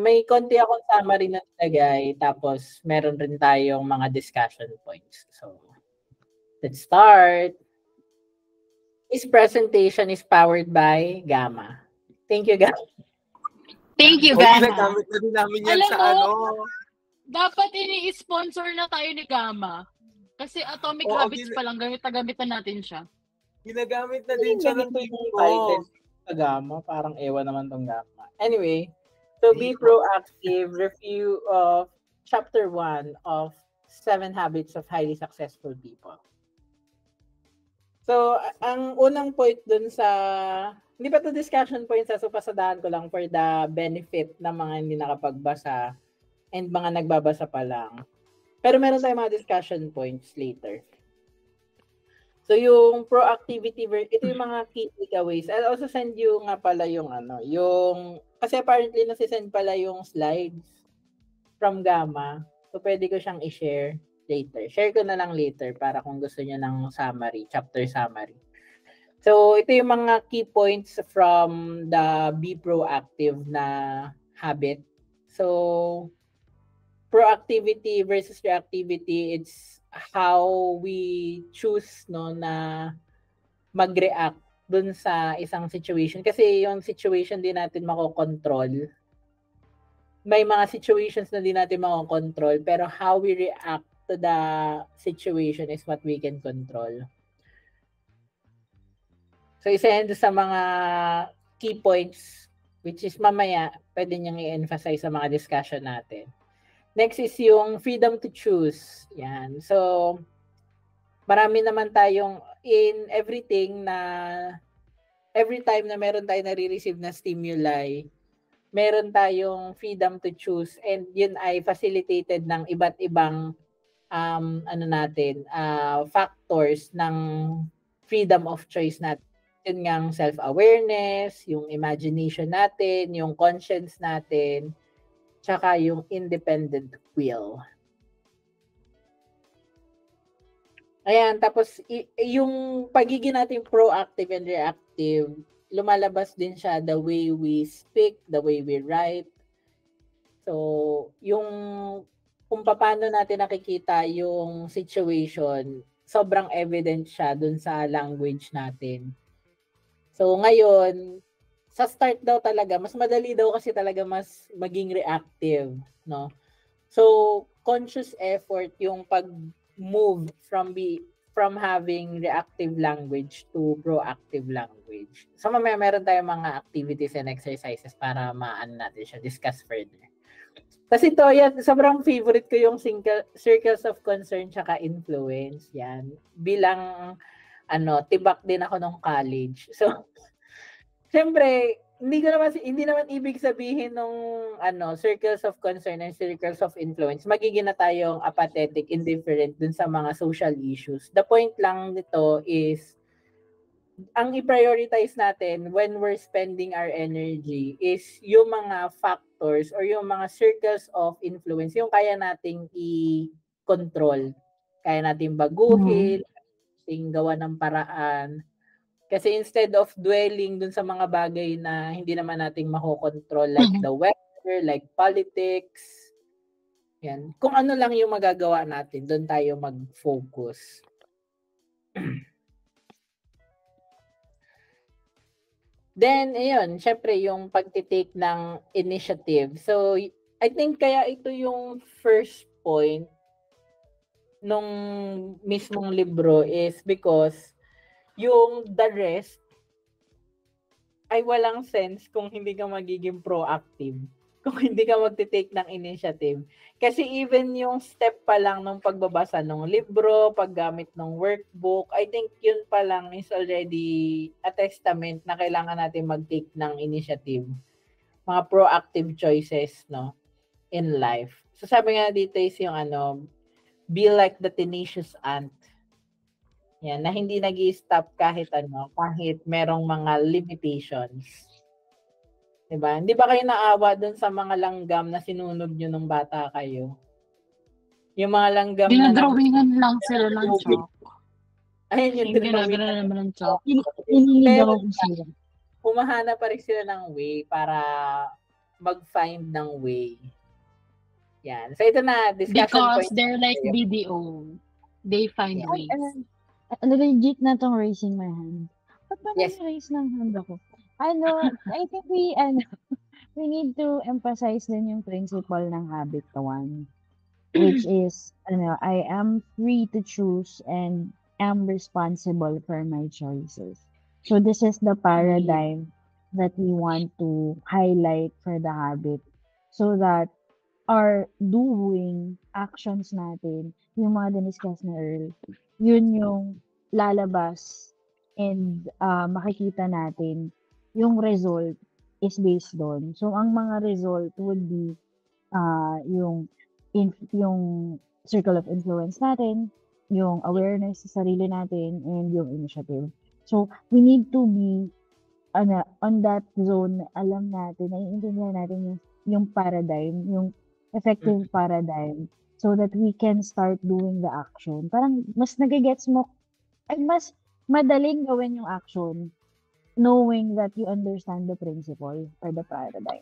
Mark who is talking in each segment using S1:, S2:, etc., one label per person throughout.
S1: may konti akong summary na nilagay, tapos meron rin tayong mga discussion points. So, let's start. This presentation is powered by Gamma. Thank you, Gamma.
S2: Thank you, Gamma.
S3: Ginagamit na din namin yan sa
S2: Dapat ini-sponsor na tayo ni Gamma. Kasi Atomic Habits pa lang, gamit na natin siya.
S3: Ginagamit na din siya ng team ko.
S1: Sa Gamma, parang ewan naman tong Gamma. Anyway, so be proactive. Review of chapter 1 of 7 Habits of Highly Successful People. So, ang unang point dun sa, hindi pa to discussion point so pasadahan ko lang for the benefit ng mga hindi nakapagbasa and mga nagbabasa pa lang. Pero meron tayong mga discussion points later. So, yung proactivity, ito yung mga key takeaways. I'll also send you nga pala yung kasi apparently nasisend pala yung slides from Gamma. So, pwede ko siyang i-share later. Share ko na lang later para kung gusto niyo ng summary, chapter summary. So, ito yung mga key points from the Be Proactive na habit. So, proactivity versus reactivity, it's how we choose na mag-react dun sa isang situation. Kasi yung situation din natin makokontrol. May mga situations na din natin makokontrol, pero how we react to the situation is what we can control. So, isa yan sa mga key points which is mamaya pwede niyang i-emphasize sa mga discussion natin. Next is yung freedom to choose. Yan. So, marami naman tayong in everything na every time na meron tayong nare-receive na stimuli, meron tayong freedom to choose and yun ay facilitated ng iba't ibang factors ng freedom of choice natin. Yun ngang self-awareness, yung imagination natin, yung conscience natin, tsaka yung independent will. Ayan, tapos yung pagiging natin proactive and reactive, lumalabas din siya the way we speak, the way we write. So, yung kung paano natin nakikita yung situation, sobrang evident siya dun sa language natin. So, ngayon, sa start daw talaga, mas madali daw kasi talaga mas maging reactive, no? So, conscious effort yung pag-move from having reactive language to proactive language. So, mamaya meron tayong mga activities and exercises para maano natin siya, discuss further. Kasi ito, yan, sobrang favorite ko yung circles of concern tsaka influence. Yan. Bilang, tibak din ako nung college. So, syempre, hindi naman ibig sabihin nung circles of concern and circles of influence, magiging na tayong apathetic, indifferent dun sa mga social issues. The point lang nito is, ang i-prioritize natin when we're spending our energy is yung mga factors or yung mga circles of influence, yung kaya nating i-control, kaya nating baguhin, gawa ng paraan. Kasi instead of dwelling dun sa mga bagay na hindi naman nating makokontrol, like the weather, like politics, yan. Kung ano lang yung magagawa natin, dun tayo mag-focus. Then, ayun, syempre yung pagtitake ng initiative. So, I think kaya ito yung first point nung mismong libro is because yung the rest ay walang sense kung hindi ka magiging proactive, kung hindi ka magtitake ng initiative. Kasi even yung step pa lang ng pagbabasa ng libro, paggamit ng workbook, I think yun pa lang is already a testament na kailangan natin mag-take ng initiative. Mga proactive choices, no, in life. So sabi nga dito is yung be like the tenacious ant. Yan, na hindi nag-i-stop kahit merong mga limitations. Diba? Hindi ba kayo naawa dun sa mga langgam na sinunog nyo nung bata kayo? Yung mga langgam na...
S2: Dinadrawingan lang sila ng chalk.
S1: Ayun yung
S2: ginagana naman ng chalk.
S1: Humahana pa rin sila ng way para mag-find ng way. Yan. So, ito na, discussion
S2: Because
S1: point.
S2: they're like BDO. They find ways.
S4: Legit na tong raising my hand. Ba't ba
S1: Yes.
S4: raise ng hand ako? I think we need to emphasize din yung principle ng habit one, which is, I am free to choose and am responsible for my choices. So this is the paradigm that we want to highlight for the habit so that our doing actions natin, yung mga diniscuss na Earl, yun yung lalabas and makikita natin yung result is based on. So, ang mga result would be yung circle of influence natin, yung awareness sa sarili natin, and yung initiative. So, we need to be on that zone, alam natin, naiintindihan natin yung paradigm, yung effective paradigm, so that we can start doing the action. Parang mas nagigets mo, mas madaling gawin yung action knowing that you understand the principle or the paradigm.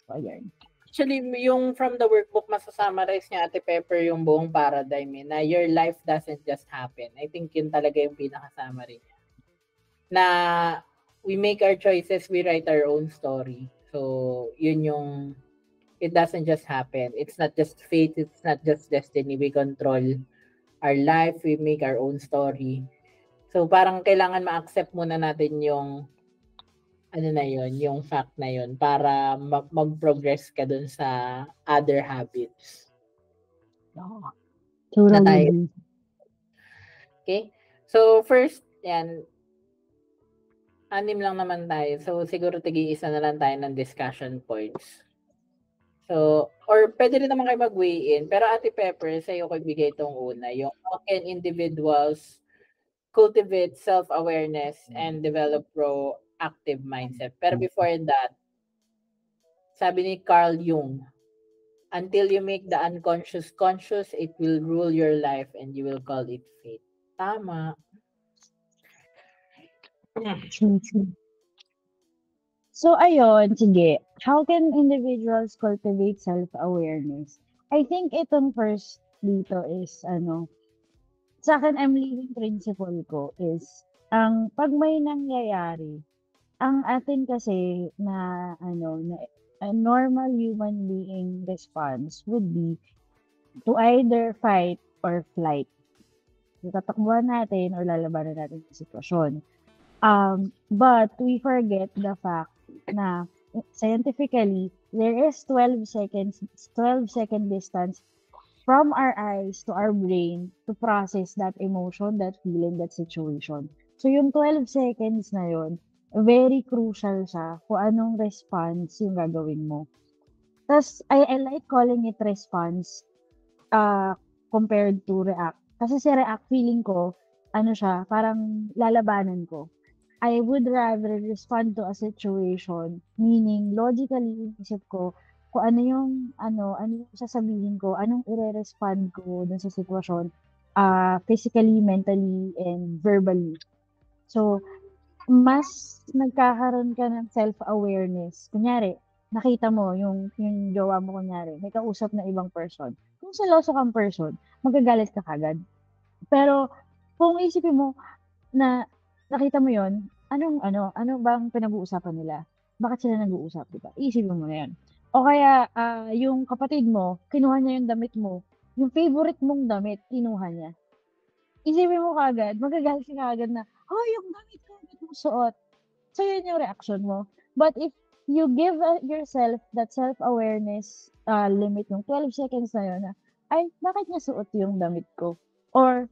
S4: So, ayan.
S1: Actually, yung from the workbook, masasummarize niya, Ate Pepper, yung buong paradigm na your life doesn't just happen. I think yun talaga yung pinaka-summary niya. Na we make our choices, we write our own story. So, yun yung it doesn't just happen. It's not just fate, it's not just destiny. We control our life, we make our own story. So, parang kailangan ma-accept muna natin yung yung fact na yun para mag-progress ka dun sa other habits.
S4: Totally.
S1: Okay? So, first, yan, 6 lang naman tayo. So, siguro tigi-isa na lang tayo ng discussion points. So, or pwede rin naman kayo mag-weigh in. Pero Ate Pepper, sa'yo ko ibigay itong una. Yung how can individuals cultivate self-awareness and develop proactive mindset. Pero before that, sabi ni Carl Jung, until you make the unconscious conscious, it will rule your life and you will call it fate. Tama.
S4: True. So, ayun, sige. How can individuals cultivate self-awareness? I think itong first dito is, sa akin, I'm living principle ko is, pag may nangyayari, ang atin kasi na a normal human being response would be to either fight or flight. Tatakbuhan natin or lalabanan natin yung sitwasyon. But we forget the fact na scientifically, there is 12-second distance from our eyes to our brain to process that emotion, that feeling, that situation. So, yung 12 seconds na yun, very crucial siya kung anong response yung gagawin mo. Tapos, I like calling it response compared to react. Kasi si react, feeling ko, parang lalabanan ko. I would rather respond to a situation, meaning, logically, isip ko, kung ano yung sasabihin ko, anong i-respond ko dun sa sitwasyon, physically, mentally, and verbally. So, mas nagkakaroon ka ng self-awareness. Kunyari, nakita mo yung jowa mo, kunyari, may kausap na ibang person. Kung seloso kang person, magagalit ka kagad. Pero, kung isipin mo na nakita mo yon, ano bang pinag-uusapan nila? Bakit sila nag-uusap, diba? Isipin mo na yan. O kaya, yung kapatid mo, kinuha niya yung damit mo. Yung favorite mong damit, kinuha niya. Isipin mo kagad, magagalit ka kagad na, yung damit ko, ba't mo suot? So, yun yung reaction mo. But if you give yourself that self-awareness limit, yung 12 seconds na yun, bakit niya suot yung damit ko? Or,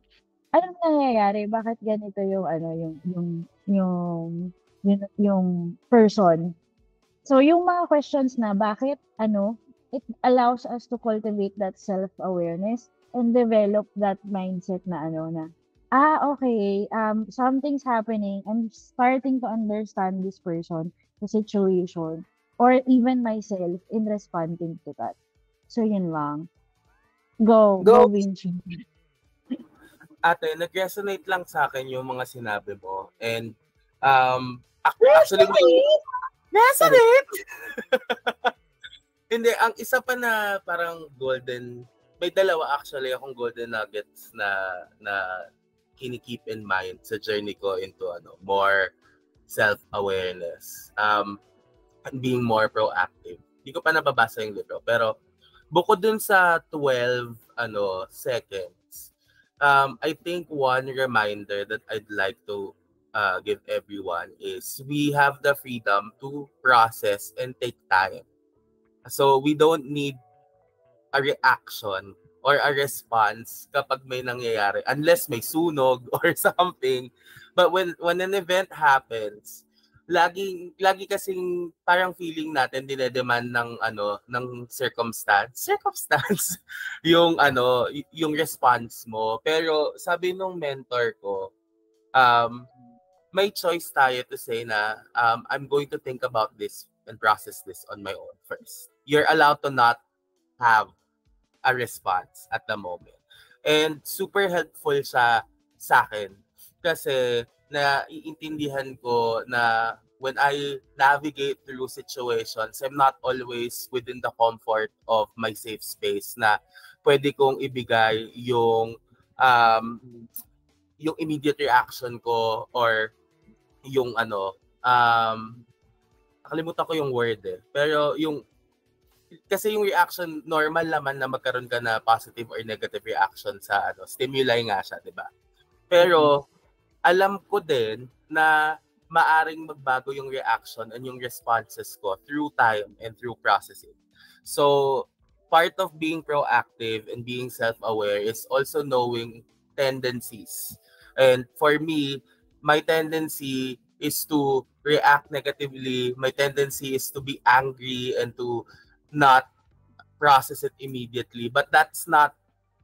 S4: anong nangyayari? Bakit ganito yung person? So, yung mga questions na bakit, it allows us to cultivate that self-awareness and develop that mindset na okay, something's happening. I'm starting to understand this person, the situation, or even myself in responding to that. So, yun lang. Go, Vinci.
S3: Ate, nag-resonate lang sa akin yung mga sinabi mo. And, actually, resonate! Hindi, ang isa pa na parang may dalawa actually akong golden nuggets na kini-keep in mind sa journey ko into more self-awareness. Being more proactive. Hindi ko pa nababasa yung libro, pero bukod dun sa 12 seconds, I think one reminder that I'd like to give everyone is we have the freedom to process and take time. So we don't need a reaction or a response kapag may nangyayari unless may sunog or something. But when an event happens, lagi kasing parang feeling natin dinedemand ng circumstance yung yung response mo. Pero sabi nung mentor ko, may choice tayo to say na I'm going to think about this and process this on my own first. You're allowed to not have a response at the moment. And super helpful siya sa akin kasi naiintindihan ko na when I navigate through situations, I'm not always within the comfort of my safe space na pwede kong ibigay yung immediate reaction ko or yung nakalimutan ko yung word pero kasi yung reaction normal naman na magkaroon ka na positive or negative reaction sa stimuli nga siya, 'di ba? Pero alam ko din na maaring magbago yung reaction and yung responses ko through time and through processing. So, part of being proactive and being self-aware is also knowing tendencies. And for me, my tendency is to react negatively. My tendency is to be angry and to not process it immediately. But that's not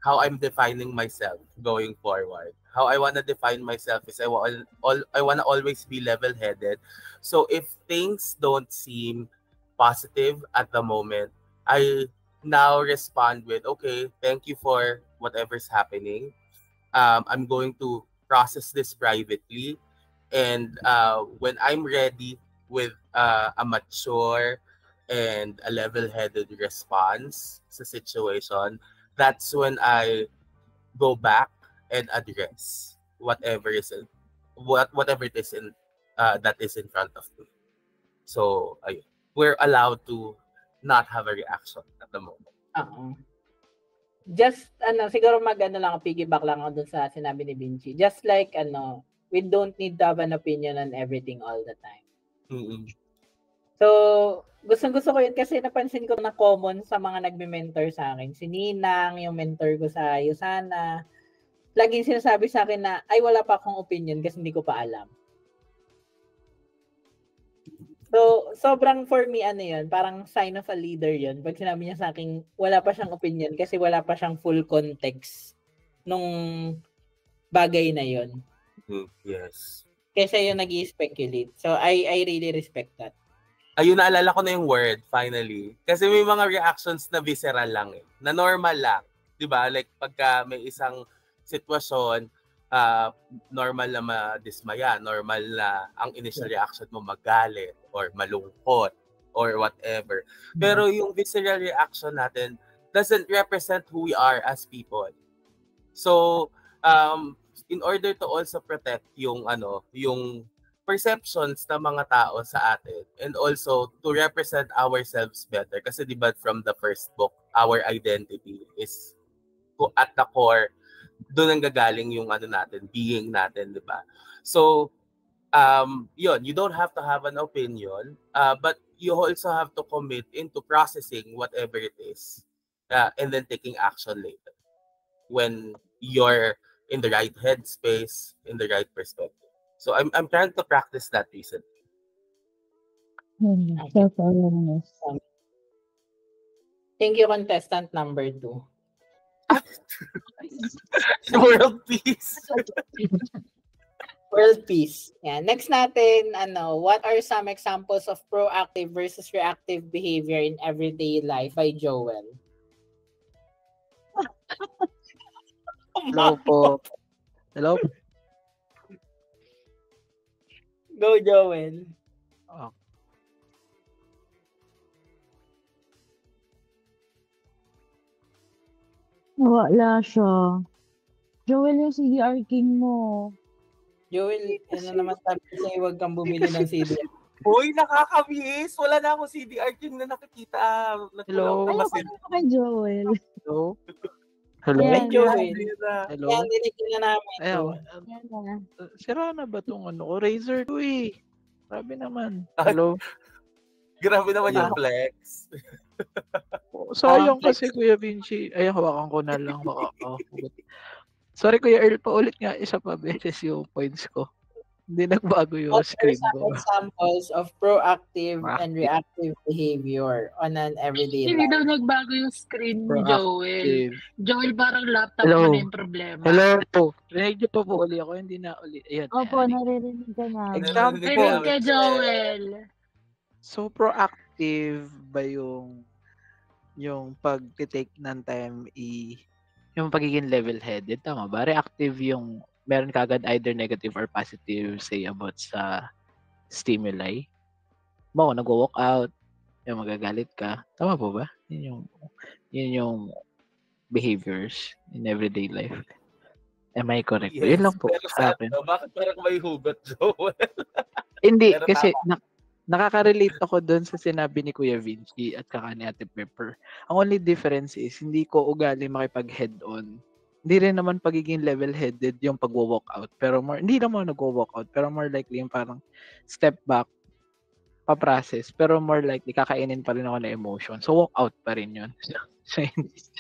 S3: how I'm defining myself going forward. How I want to define myself is I want to always be level-headed. So if things don't seem positive at the moment, I now respond with, okay, thank you for whatever's happening. I'm going to process this privately. And when I'm ready with a mature and a level-headed response sa situation, that's when I go back and address whatever it is that is in front of me. So we're allowed to not have a reaction at the moment.
S1: Just siguro lang piggyback lang ako dun sa sinabi ni Vinci. Just like we don't need to have an opinion on everything all the time.
S3: Mm-hmm.
S1: So, gusto ko yun kasi napansin ko na common sa mga nagme-mentor sa akin. Si Ninang, yung mentor ko sa Yusana, laging sinasabi sa akin na, ay wala pa akong opinion kasi hindi ko pa alam. So, sobrang for me, yun, parang sign of a leader yun. Pag sinabi niya sa akin, wala pa siyang opinion kasi wala pa siyang full context nung bagay na yun.
S3: Yes.
S1: Kasi yung nag-i-speculate. So, I really respect that.
S3: Ayun, naalala ko na yung word, finally. Kasi may mga reactions na visceral lang na normal lang. Diba? Like, pagka may isang sitwasyon, normal na madismaya, normal na ang initial reaction mo magalit or malungkot or whatever. Pero yung visceral reaction natin doesn't represent who we are as people. So, in order to also protect yung perceptions ng mga tao sa atin and also to represent ourselves better kasi diba from the first book, our identity is at the core doon ang gagaling yung natin, being natin, di ba? So, yun, you don't have to have an opinion, but you also have to commit into processing whatever it is and then taking action later when you're in the right headspace, in the right perspective. So, I'm trying to practice that recently.
S4: Self-awareness.
S1: Thank you, contestant number 2.
S3: World peace.
S1: World peace. Yeah. Next natin, what are some examples of proactive versus reactive behavior in everyday life by Joel?
S5: Hello po. Hello?
S1: Go, Joel.
S4: Wala siya. Joel, yung CDR King mo.
S1: Joel, ano naman sabi ko sa'yo, huwag kang bumili ng CD.
S3: Uy, nakakamiss! Wala na akong CDR King na nakikita.
S5: Hello?
S4: Ayaw ko na kay Joel.
S5: Hello? Hello?
S4: Ayan,
S1: Ay, Joel.
S5: Hello?
S1: Yan, nilagyan na namin
S5: Ayaw,
S1: to.
S4: Yan na.
S5: sira na ba tong ano ko? Razer ko eh. Grabe naman. Hello?
S3: Grabe naman yung flex.
S5: Sayang
S1: flex.
S5: kasi Kuya Vinci. Ay, hawakan ko na lang. Sorry Kuya Earl, paulit nga isa pa beses yung points ko. Hindi nagbago yung
S1: What are
S5: screen
S1: some
S5: ko.
S1: examples of proactive and
S5: Proactive.
S1: reactive behavior on an everyday
S2: Hindi
S1: life?
S2: daw nagbago yung screen ni Joel.
S5: Proactive.
S2: Joel, parang laptop
S5: Hello.
S2: mo na yung problema.
S5: Hello po. Rinig niyo pa po uli ako. Hindi na uli. Ayan.
S4: Opo,
S5: ayan.
S4: naririnig ka na.
S5: Example.
S2: Rinig ka, Joel.
S5: So, proactive ba yung pag-take ng time yung pagiging level-headed? Tama ba? Reactive yung meron kagad either negative or positive say about sa stimuli. Mo, nag-walk out, yung magagalit ka. Tama po ba? Yun yung behaviors in everyday life. Am I correct?
S3: Yes,
S5: Yun lang po
S3: pero
S5: sa akin.
S3: bakit parang may hugot, Joel?
S5: Hindi,
S3: Pero
S5: kasi nakaka-relate ako doon sa sinabi ni Kuya Vinci at saka ni Ate Pepper. Ang only difference is, hindi ko ugali makipag-head-on. Hindi rin naman pagiging level-headed yung pag-walk out. Pero hindi naman nag-walk out. Pero more likely yung parang step back, pa-process. Pero more likely, kakainin pa rin ako na emotion. So, walk out pa rin yun. So,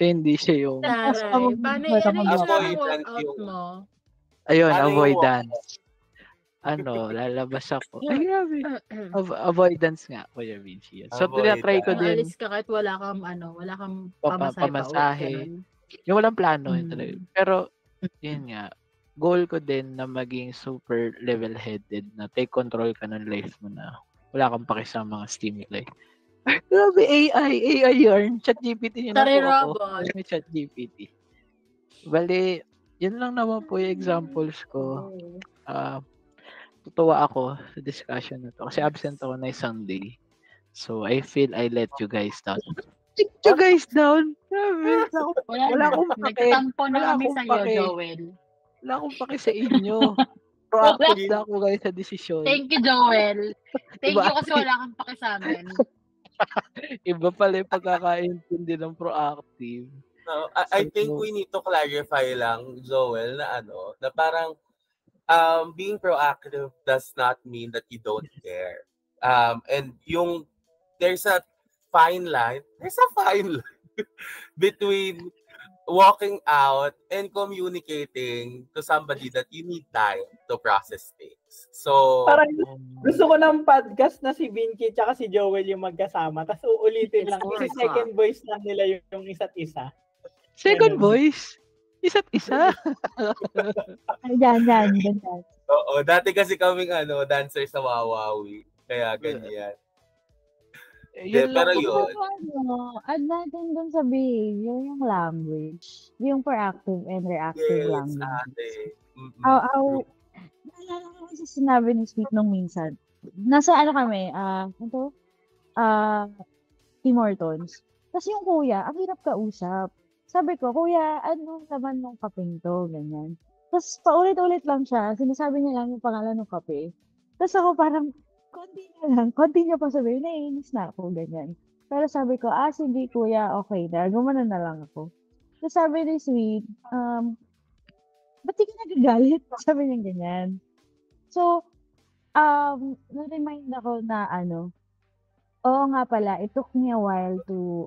S5: hindi siya yung...
S2: Taray. Paano yung
S3: Avoidance
S2: workout
S3: yung-
S2: mo?
S5: Ayun,
S3: Paano yung
S5: avoidance. Lalabas ako. Ay, grabe. Avoidance nga, Kuya Vinci. So, tinatry ko din
S2: Alis ka kahit wala kang pamasahe
S5: pamasahe.
S2: Pa
S5: Yung walang plano yun talaga. Pero, yun nga, goal ko din na maging super level-headed na take control ka ng life mo na wala kang paki sa mga stimuli. Grabe, AI yarn. ChatGPT yun
S2: Taray,
S5: ako.
S2: robot.
S5: May ChatGPT. Bali, yun lang naman po yung examples ko. Tutuwa ako sa discussion na to. Kasi absent ako na Sunday. So, I feel I let you guys down. Let you guys down? Grabe. Wala akong pake.
S2: Nagtampo na
S5: Wala
S2: kami
S5: akong
S2: sa'yo,
S5: pake.
S2: Joel.
S5: Wala akong pake sa inyo. Proactive na ako guys sa desisyon.
S2: Thank you, Joel. Thank
S5: Diba?
S2: you kasi wala kang pake sa amin.
S5: Iba pala yung pagkakaintindi ng proactive.
S3: No, I think we need to clarify lang, Joel, na parang being proactive does not mean that you don't care. And there's a fine line between walking out and communicating to somebody that you need time to process things. So,
S1: Parang gusto ko ng podcast na si Vinci tsaka si Joel yung magkasama. Tapos uulitin lang. Kasi second voice lang nila yung isa't isa.
S5: Second voice? Isa't isa?
S4: Diyan.
S3: oo, dati kasi kaming dancer sa Wawawi. Kaya ganyan.
S5: Yun
S3: Pero
S5: lang
S3: yun.
S4: Add natin dun sa behavior yung language. Yung proactive and reactive
S3: Yes,
S4: language.
S3: ate.
S4: Naalala ko kasi sinabi ni Sweet nung minsan. Nasa kami, Tim Hortons. Tapos yung kuya, ang hirap kausap. Sabi ko, kuya, ano naman nung kapeng to? Ganyan. Tapos paulit-ulit lang siya. Sinasabi niya lang yung pangalan ng kape. Tapos ako parang, konti niya pa sabihin, naiinis na ako, ganyan. Pero sabi ko, sige kuya, okay na. Gumana na lang ako. Tapos sabi ni Sweet, ba't di ka nagagalit? Sabi niya ganyan. So, na-remind ako na oo nga pala, it took me a while to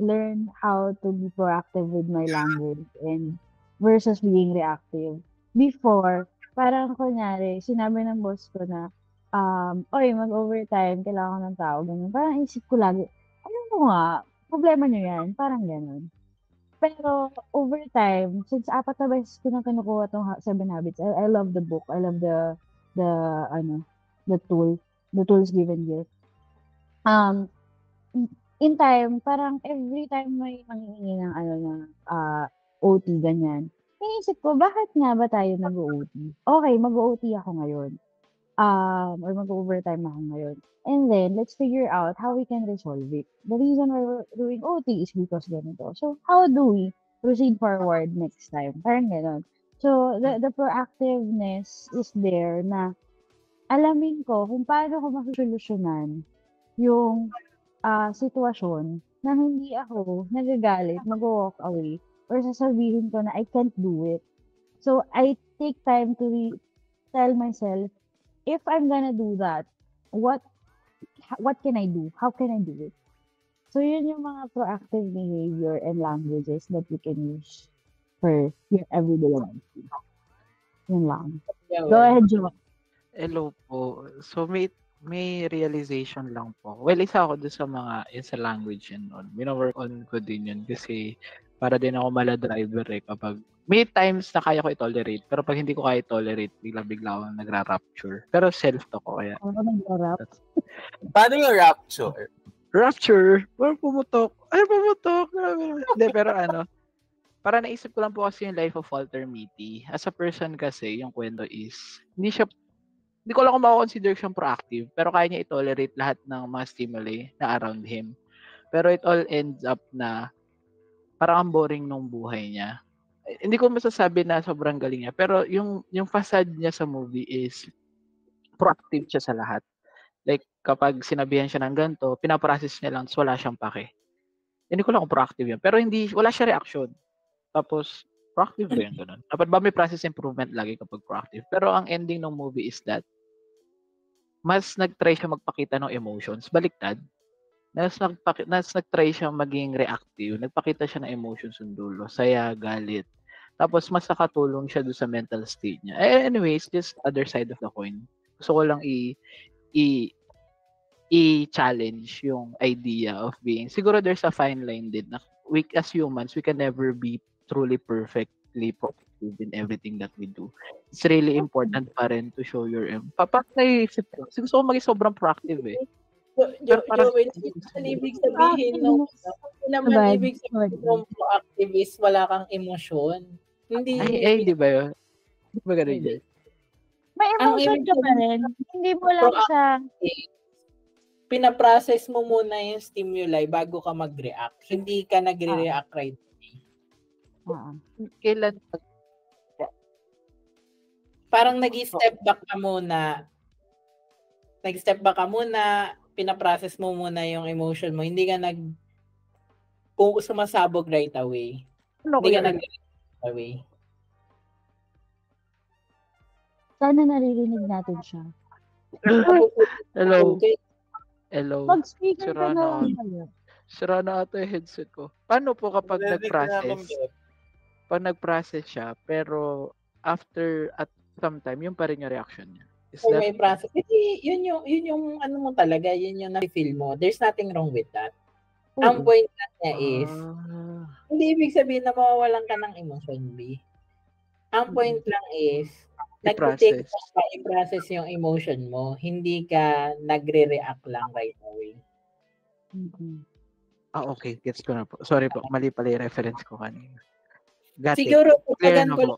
S4: learn how to be proactive with my language and versus being reactive. Before, parang kunyari, sinabi ng boss ko na, oy, mag-overtime, kailangan ko ng tao, ganyan. Parang isip ko lagi, ayun mo nga, problema nyo yan, parang gano'n. Pero overtime, since 4 na beses ko na kinukuha tong 7 Habits, I love the book, I love the tools given here. In time, parang every time may manghihingi ng OT, ganyan. Iisip ko, bakit nga ba tayo nag-OT? Okay, mag-OT ako ngayon. Or mag-overtime ako ngayon. And then, let's figure out how we can resolve it. The reason why we're doing OT is because ganito. So, how do we proceed forward next time. Parang gano'n. So, the proactiveness is there na alamin ko kung paano ko masosolusyonan yung sitwasyon na hindi ako nagagalit, mag-walk away, or sasabihin ko na I can't do it. So, I take time to tell myself, if I'm gonna do that, what can I do? How can I do it? So, yun yung mga proactive behavior and languages that you can use for your everyday life. Yun lang.
S1: Yeah,
S4: Go
S1: well.
S4: ahead, Jo.
S5: Hello po. So may realization lang po. Well, isa ako doon sa mga yun sa language and all. Wino-work on ko din yun kasi para din ako mala-driver kapag may times na kaya ko i-tolerate pero pag hindi ko kaya i-tolerate, bigla-bigla akong nagra-rapture. Pero self-talk ko kaya.
S4: Ako nag-rap.
S3: Paano yung rapture?
S5: Rapture? Parang pumutok. Ay, pumutok. Hindi, pero para naisip ko lang po kasi yung life of Walter Mitty. As a person kasi, yung kwento is, hindi ko lang kung mako-consider siyang proactive, pero kaya niya i-tolerate lahat ng mga stimuli na around him. Pero it all ends up na parang ang boring nung buhay niya. Hindi ko masasabi na sobrang galing niya, pero yung facade niya sa movie is proactive siya sa lahat. Like, kapag sinabihan siya ng ganito, pinaprocess niya lang, so wala siyang pake. Hindi ko lang kung proactive yun. Pero wala siya reaction. Tapos, proactive ba yun ganun? Dapat ba may process improvement lagi kapag proactive? Pero ang ending ng movie is that mas nag-try siya magpakita ng emotions. Baliktad. Mas nag-try siya maging reactive. Nagpakita siya ng emotions yung dulo. Saya, galit. Tapos, mas nakatulong siya doon sa mental state niya. Anyways, just other side of the coin. Gusto ko lang i-challenge yung idea of being, siguro there's a fine line din na we as humans, we can never be truly perfectly proactive in everything that we do. It's really important pa rin to show your naisip ko. Gusto ko maging sobrang proactive eh.
S1: Joel, ibig sabihin ibig sabihin ng proactive is wala kang emosyon. Hindi.
S5: Ay, di ba yun? Di ba ganun yun?
S4: May emotion ka pa rin. Hindi mo lang siya
S1: pinaprocess mo muna yung stimuli bago ka mag-react. Hindi ka nagre-react right away.
S5: Kailan?
S1: Parang nag-step back ka muna. Pinaprocess mo muna yung emotion mo. Hindi ka kung sumasabog right away. Hindi ka nag-react away.
S4: Sana naririnig natin siya.
S5: Hello.
S4: Mag-speaker ka na lang kayo.
S5: Sira na ata yung headset ko. Paano po kapag nag-process siya, pero after at some time, yung pa rin yung reaction niya?
S1: May process. Yun yung ano mo talaga, yun yung na-feel mo. There's nothing wrong with that. Ang point lang niya is, hindi ibig sabihin na mawawalan ka ng emotion, B. Ang point lang is, nag-take ka i-process yung emotion mo, hindi ka nagre-react lang right away.
S5: Okay. Gets ko na po. Sorry po, mali pala yung reference ko kanina.
S1: Siguro, pagkagan ko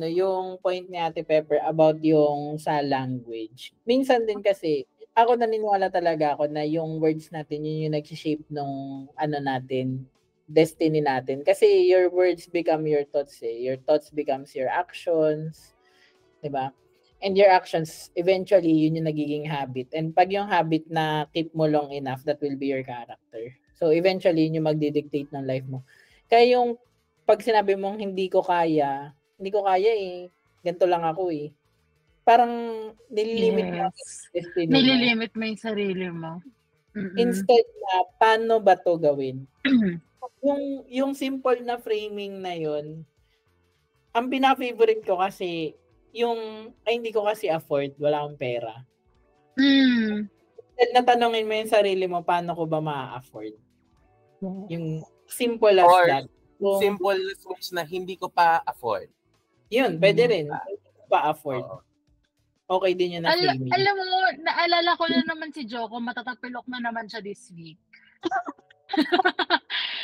S1: yung point ni Ate Pepper about yung sa language. Minsan din kasi, ako naniniwala talaga ako na yung words natin, yun yung nag-shape nung natin, destiny natin. Kasi your words become your thoughts eh. Your thoughts becomes your actions. Diba? And your actions, eventually, yun yung nagiging habit. And pag yung habit na keep mo long enough, that will be your character. So, eventually, yun yung magdidictate ng life mo. Kaya yung pag sinabi mong hindi ko kaya eh. Ganito lang ako eh. Parang nililimit mo yung destiny mo.
S2: Nililimit mo yung sarili mo.
S1: Instead na, paano ba to gawin? yung simple na framing na yun, ang pina-favorite ko kasi, hindi ko kasi afford, wala akong pera. Instead na tanongin mo yung sarili mo, paano ko ba ma-afford? Yung simple as that.
S3: Simple switch na hindi ko pa afford.
S1: Yun, pwede rin. Hindi ko pa afford. Okay din yun na framing.
S2: Alam mo, naalala ko na naman si Joko, matatapilok na naman siya this week.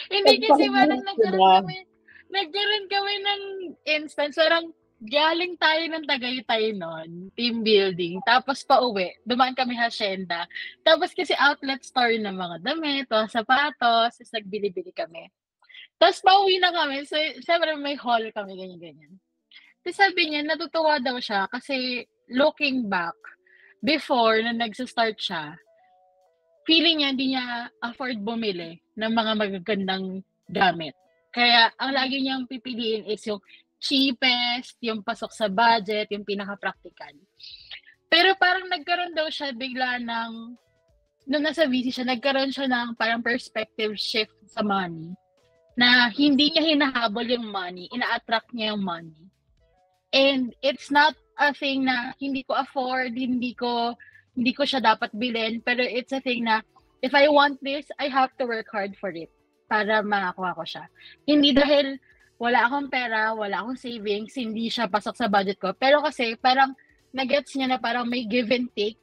S2: Hindi kasi parang nagkaroon kami ng instance, parang galing tayo ng Tagaytay noon, team building, tapos pauwi, dumaan kami Hacienda, tapos kasi outlet store ng mga damit, o sapatos, tapos nagbili-bili kami. Tapos pauwi na kami. So, syempre may hall kami, ganyan-ganyan. Tapos sabi niya, natutuwa daw siya kasi looking back, before na nagsa-start siya, feeling niya hindi niya afford bumili ng mga magagandang gamit. Kaya ang lagi niyang pipiliin is yung cheapest, yung pasok sa budget, yung pinaka-practical. Pero parang nagkaroon daw siya bigla ng, nung nasa VC siya, nagkaroon siya ng parang perspective shift sa money. Na hindi niya hinahabol yung money, ina-attract niya yung money. And it's not a thing na hindi ko afford, hindi ko siya dapat bilhin, pero it's a thing na if I want this, I have to work hard for it para makakuha ko siya. Hindi dahil wala akong pera, wala akong savings, hindi siya pasok sa budget ko. Pero kasi parang nagets niya na parang may give and take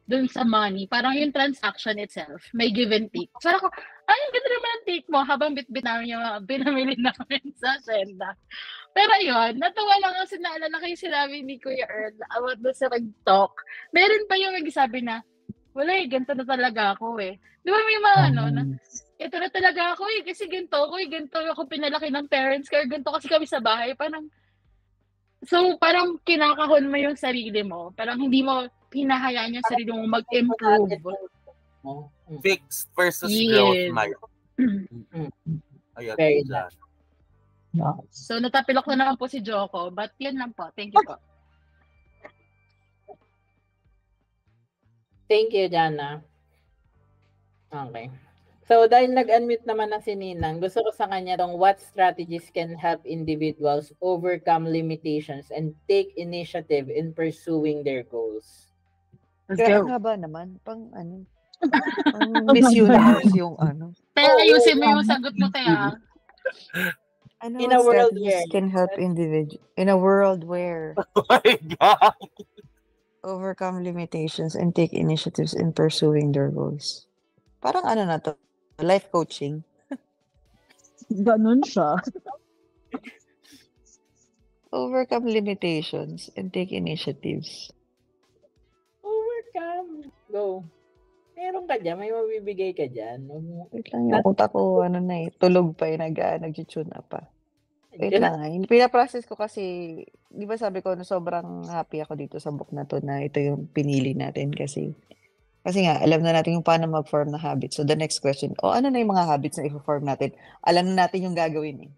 S2: dun sa money. Parang yung transaction itself, may give and take. So ako, ay, ganda naman ang take mo habang bit-bit namin yung mga pinamili namin sa Senda. Pero yun, natuwa lang kasi naalala kayo sinabi ni Kuya Earl about doon sa nag-talk. Meron pa yung nagsasabi na, wala ganito na talaga ako eh. Di ba may mga na, ito na talaga ako kasi ganito ako pinalaki ng parents ko, ganito kasi kami sa bahay. Parang kinakahon mo yung sarili mo. Parang hindi mo hinahayaan yung sarili mo mag-improve.
S3: Fixed versus growth mind. Ayan,
S1: Very
S3: dyan.
S2: So, natapilok na naman po si Joko. But yun lang po. Thank you po.
S1: Thank you, Jana. Okay. So, dahil nag-unmute naman na si Ninang, gusto ko sa kanya tong what strategies can help individuals overcome limitations and take initiative in pursuing their goals.
S6: Kaya nga ba naman? Pang Miss Universe yung
S2: Pero ayusin mo yung sagot mo, Taya.
S1: In a world where
S6: can help individual in a world where
S3: Oh my God!
S6: overcome limitations and take initiatives in pursuing their goals. Parang na to? Life coaching.
S4: Ganun siya.
S6: Overcome limitations and take initiatives.
S1: overcome. Go. Meron ka dyan, may mabibigay ka dyan.
S6: Wait lang, yung utak ko, tulog pa nag-tune up pa. Wait lang, pinaprocess ko kasi, di ba sabi ko, sobrang happy ako dito sa book na to na ito yung pinili natin kasi nga, alam na natin yung paano mag-form na habits. So the next question, ano na yung mga habits na i-form natin? Alam na natin yung gagawin eh.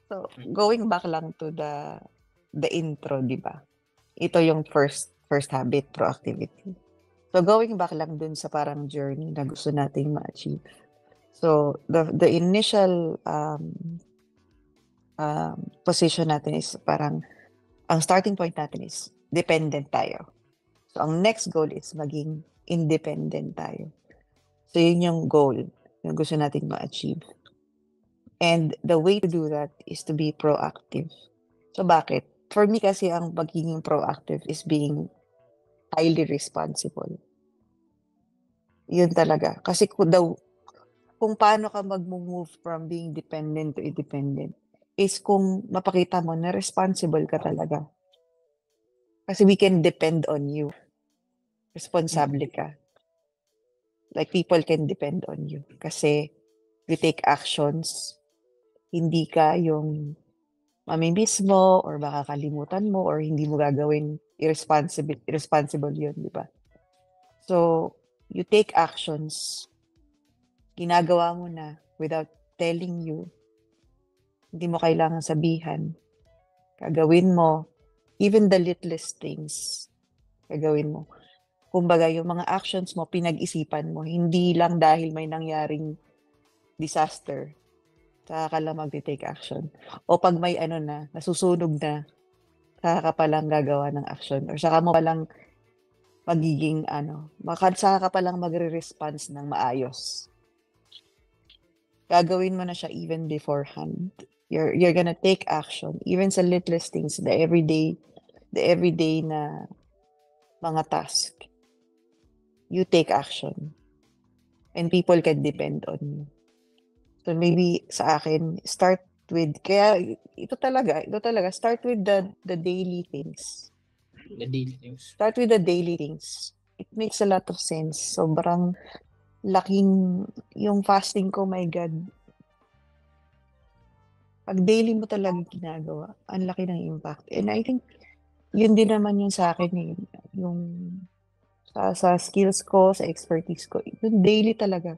S6: So, going back lang to the intro, di ba? Ito yung first habit, proactivity. So, going back lang dun sa parang journey na gusto nating ma-achieve. So, the initial position natin is parang, ang starting point natin is dependent tayo. So, ang next goal is maging independent tayo. So, yun yung goal na gusto natin ma-achieve. And the way to do that is to be proactive. So, bakit? For me kasi, ang pagiging proactive is being highly responsible. Yun talaga. Kasi kung paano ka mag-move from being dependent to independent is kung mapakita mo na responsible ka talaga. Kasi we can depend on you. Responsable ka. Like, people can depend on you. Kasi you take actions. Hindi ka yung mamimiss mo or baka kalimutan mo or hindi mo gagawin irresponsible yun, di ba? So, you take actions. Ginagawa mo na without telling you. Hindi mo kailangan sabihan. Gagawin mo. Even the littlest things. Gagawin mo. Kumbaga, yung mga actions mo, pinag-isipan mo. Hindi lang dahil may nangyaring disaster. Saka ka lang mag-take action. O pag may nasusunog na, saka ka palang gagawa ng action. Or saka mo palang magiging saka ka palang magre-response ng maayos. Gagawin mo na siya even beforehand. You're gonna take action. Even sa littlest things, the everyday na mga task. You take action. And people can depend on you. So maybe sa akin, start with, ito talaga, start with the daily things.
S1: The daily things.
S6: Start with the daily things. It makes a lot of sense. Sobrang laking, yung fasting ko, my God. Pag daily mo talaga ginagawa, ang laki ng impact. And I think, yun din naman yung sa akin eh. Yung sa skills ko, sa expertise ko, yung daily talaga.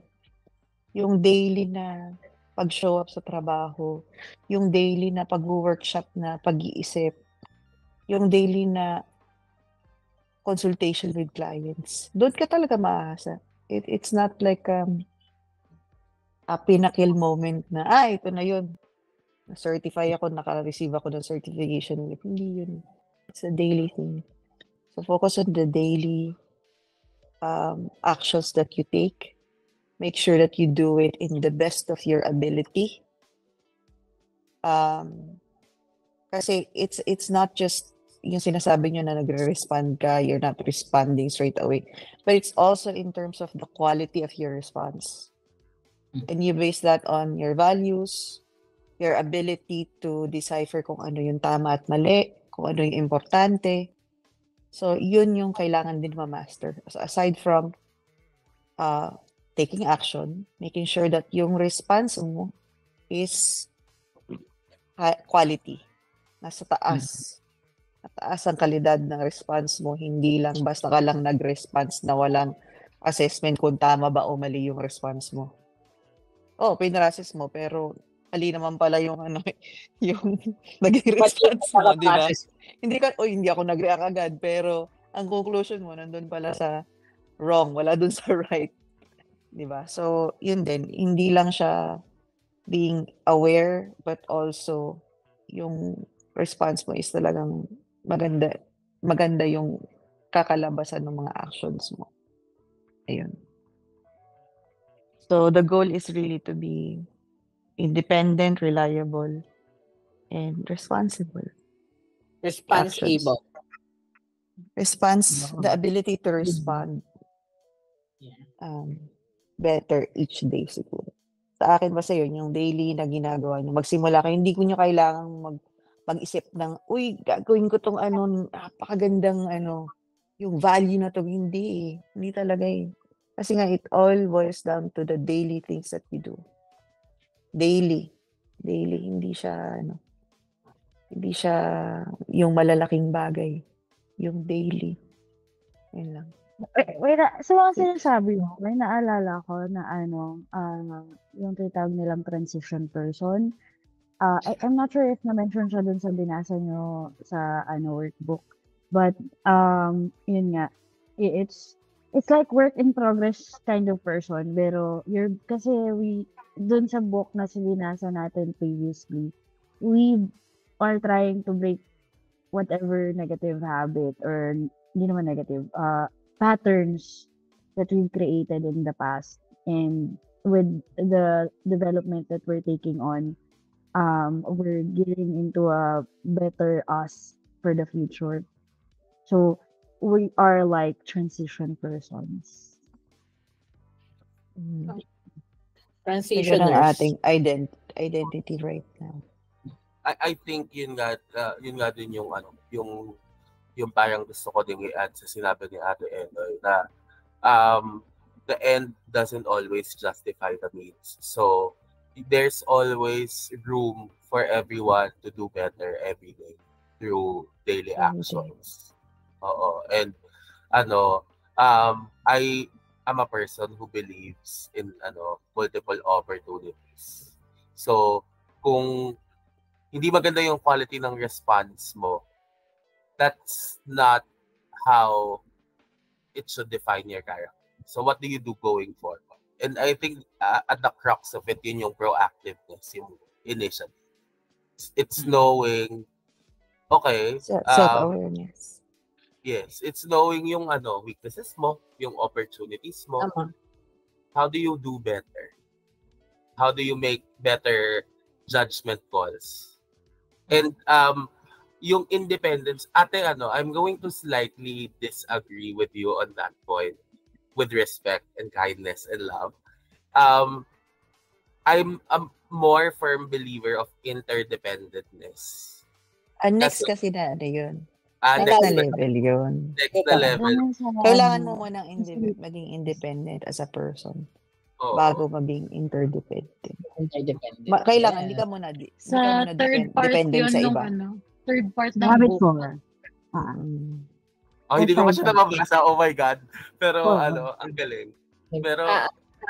S6: Yung daily na pag-show up sa trabaho, yung daily na pag-workshop na pag-iisip, yung daily na consultation with clients. Doon ka talaga maahasa. It's not like a pinnacle moment na, ito na yun. Na-certify ako, naka-receive ako ng certification. Hindi yun. It's a daily thing. So focus on the daily actions that you take. Make sure that you do it in the best of your ability. Kasi it's not just yung sinasabi nyo na nagre-respond ka, you're not responding straight away. But it's also in terms of the quality of your response. And you base that on your values, your ability to decipher kung ano yung tama at mali, kung ano yung importante. So, yun yung kailangan din ma-master. So, aside from taking action, making sure that yung response mo is quality. Nasa taas. Nataas ang kalidad ng response mo. Hindi lang basta ka lang nag-response na walang assessment kung tama ba o mali yung response mo. Pinrases mo, pero mali naman pala yung yung naging response mo, di ba? Hindi ako nag-react agad, pero ang conclusion mo nandun pala sa wrong, wala dun sa right. Di ba? So, yun din, hindi lang siya being aware, but also yung response mo is talagang maganda yung kakalabasan ng mga actions mo. Ayun. So, the goal is really to be independent, reliable, and responsible.
S1: Responsible.
S6: The ability to respond better each day siguro. Sa akin basta yun, yung daily na ginagawa nyo. Magsimula kayo, hindi ko nyo kailangang mag-isip ng, gagawin ko tong napakagandang yung value na to. Hindi eh. Hindi talaga eh. Kasi nga, it all boils down to the daily things that you do. Daily. Hindi siya yung malalaking bagay. Yung daily. Yun lang.
S4: Wait, so ang sinasabi mo, may naalala ko na yung tinatawag nilang transition person. I'm not sure if na-mention siya dun sa binasa nyo sa workbook. But, yun nga, it's like work in progress kind of person. Pero, kasi dun sa book na binasa natin previously, we are trying to break whatever negative habit or hindi naman negative, patterns that we've created in the past. And with the development that we're taking on, we're getting into a better us for the future. So we are like transition persons.
S6: Yun ang ating identity right now.
S3: I think yun nga din yung parang gusto ko ding i-add sa sinabi ni Ate Enoy na the end doesn't always justify the means. So there's always room for everyone to do better every day through daily actions. And I am a person who believes in multiple opportunities. So kung hindi maganda yung quality ng response mo, that's not how it should define your character. So what do you do going forward? And I think at the crux of it, yun yung proactiveness, yung initiative. It's knowing,
S6: self-awareness.
S3: Yes, it's knowing yung weaknesses mo, yung opportunities mo. How do you do better? How do you make better judgment calls? And yung independence, I'm going to slightly disagree with you on that point with respect and kindness and love. I'm a more firm believer of interdependentness.
S6: Next kasi na yun.
S3: Next
S6: na level yun.
S3: Next na level.
S6: Kailangan mo munang maging independent as a person bago maging interdependent.
S1: Interdependent.
S6: Kailangan, hindi
S1: Yeah.
S6: ka muna,
S2: Sa third part
S6: dependent
S2: yun
S6: sa
S2: nung
S6: iba.
S2: third part ng
S4: Habit
S2: book.
S4: 4. Ah.
S6: Mm.
S3: Hindi ko pa
S4: Third
S3: siya
S4: part.
S3: nababasa. Oh my God. Pero
S4: Oo.
S3: ang galing. Pero,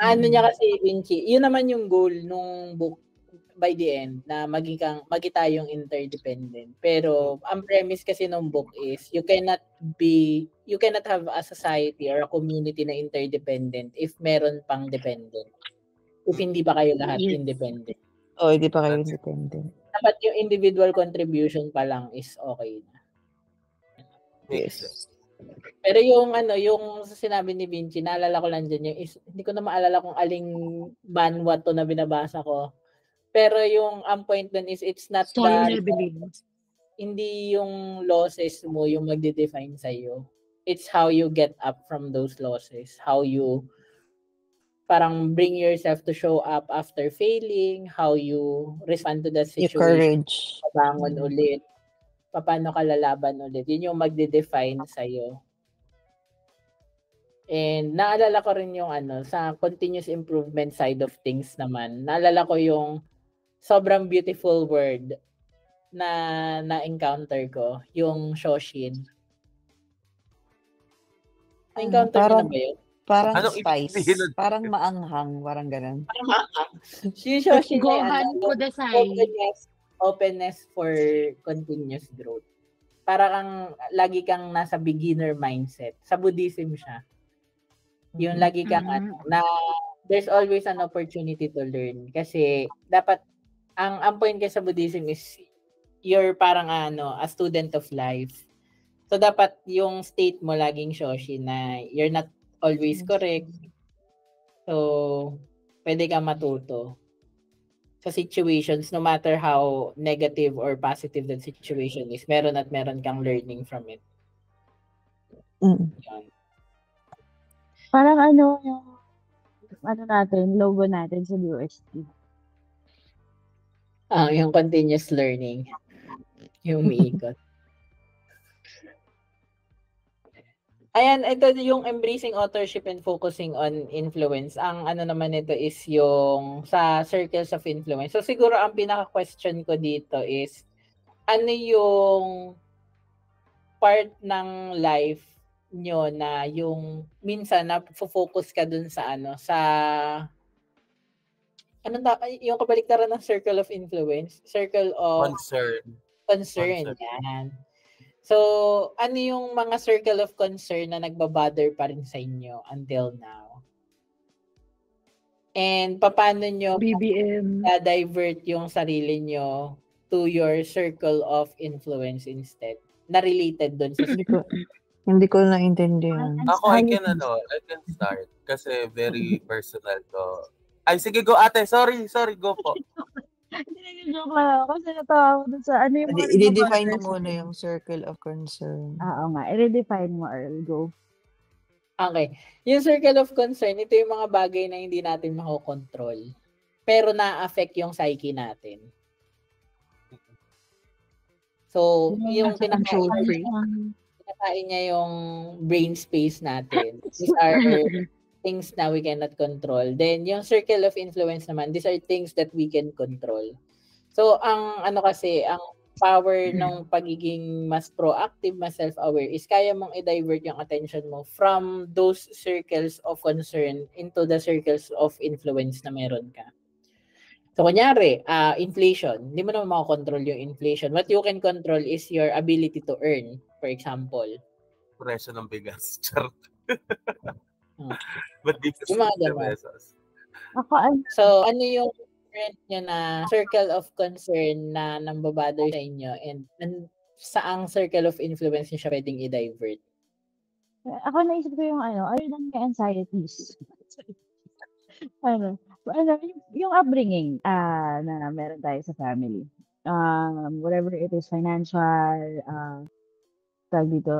S1: Ano niya kasi, Vinci, yun naman yung goal nung book by the end, na maging tayong interdependent. Pero ang premise kasi ng book is you cannot have a society or a community na interdependent if meron pang dependent. If hindi pa kayo lahat
S2: Yes.
S1: independent.
S6: Hindi pa kayo
S3: That's-
S6: independent.
S1: Dapat yung individual contribution pa lang is okay na.
S3: makes sense.
S1: Pero yung sinabi ni Vinci, naalala ko lang dyan hindi ko na maalala kung aling manhwa to na binabasa ko. Pero yung ang point dun is it's not
S2: Soul leveling.
S1: hindi yung losses mo yung magde-define sa'yo. It's how you get up from those losses. How you parang bring yourself to show up after failing, how you respond to the
S6: Your
S1: situation,
S6: courage.
S1: pabangon ulit, paano ka lalaban ulit. Yun yung magde-define sa'yo. And naalala ko rin yung sa continuous improvement side of things naman. Naalala ko yung sobrang beautiful word na-encounter ko, yung Shoshin. Na-encounter mo na ba yun?
S6: Parang
S3: Anong ibig sabihin
S6: spice.
S3: nun?
S6: Parang maanghang. Parang ganun.
S1: Parang maanghang. Yung Shoshin na
S2: Gohan Kudasai.
S1: openness for continuous growth. Parang lagi kang nasa beginner mindset. Sa Buddhism siya. Yung lagi kang na there's always an opportunity to learn. Kasi dapat ang point kasi sa Buddhism is you're parang a student of life. So dapat yung state mo laging Shoshin na you're not always correct. So pwede kang matuto sa situations no matter how negative or positive that situation is. Meron kang learning from it. Yan.
S4: Parang yung logo natin sa UST.
S1: Yung continuous learning. Yung umiikot. Ayan, ito yung embracing authorship and focusing on influence. Ang naman ito is yung sa circles of influence. So siguro ang pinaka-question ko dito is ano yung part ng life nyo na yung minsan na focus ka dun sa yung kabaliktaran ng circle of influence, circle of concern. Yan. So, ano yung mga circle of concern na nagbabother pa rin sa inyo until now? And paano nyo
S2: BBM.
S1: divert yung sarili nyo to your circle of influence instead? Na related doon sa
S6: Hindi ko naintindihan.
S3: Ako, I can start. Kasi very personal to. Ay, sige, go ate. Sorry, go po.
S4: Hindi, joke lang ako. Kasi natawa ko dun sa yung mga
S6: I-define mo muna yung circle of concern.
S4: Oo nga. I-redefine mo, Earl. Go.
S1: Okay. Yung circle of concern, ito yung mga bagay na hindi natin makokontrol. Pero na-affect yung psyche natin. So, yung kinakain niya yung brain space natin. These are things na we cannot control. Then, yung circle of influence naman, these are things that we can control. So, ang power ng pagiging mas proactive, mas self-aware is kaya mong i-divert yung attention mo from those circles of concern into the circles of influence na meron ka. So, kunyari, inflation. Hindi mo naman makakontrol yung inflation. What you can control is your ability to earn, for example.
S3: Presyo ng bigas. Charot.
S1: But yung mga
S3: pesos.
S1: So, ano yung nyo na circle of concern na nambabother sa inyo and saang circle of influence nyo siya pwedeng i-divert?
S4: Ako naisip ko yung other than my anxieties. Yung upbringing na meron tayo sa family. Whatever it is, financial,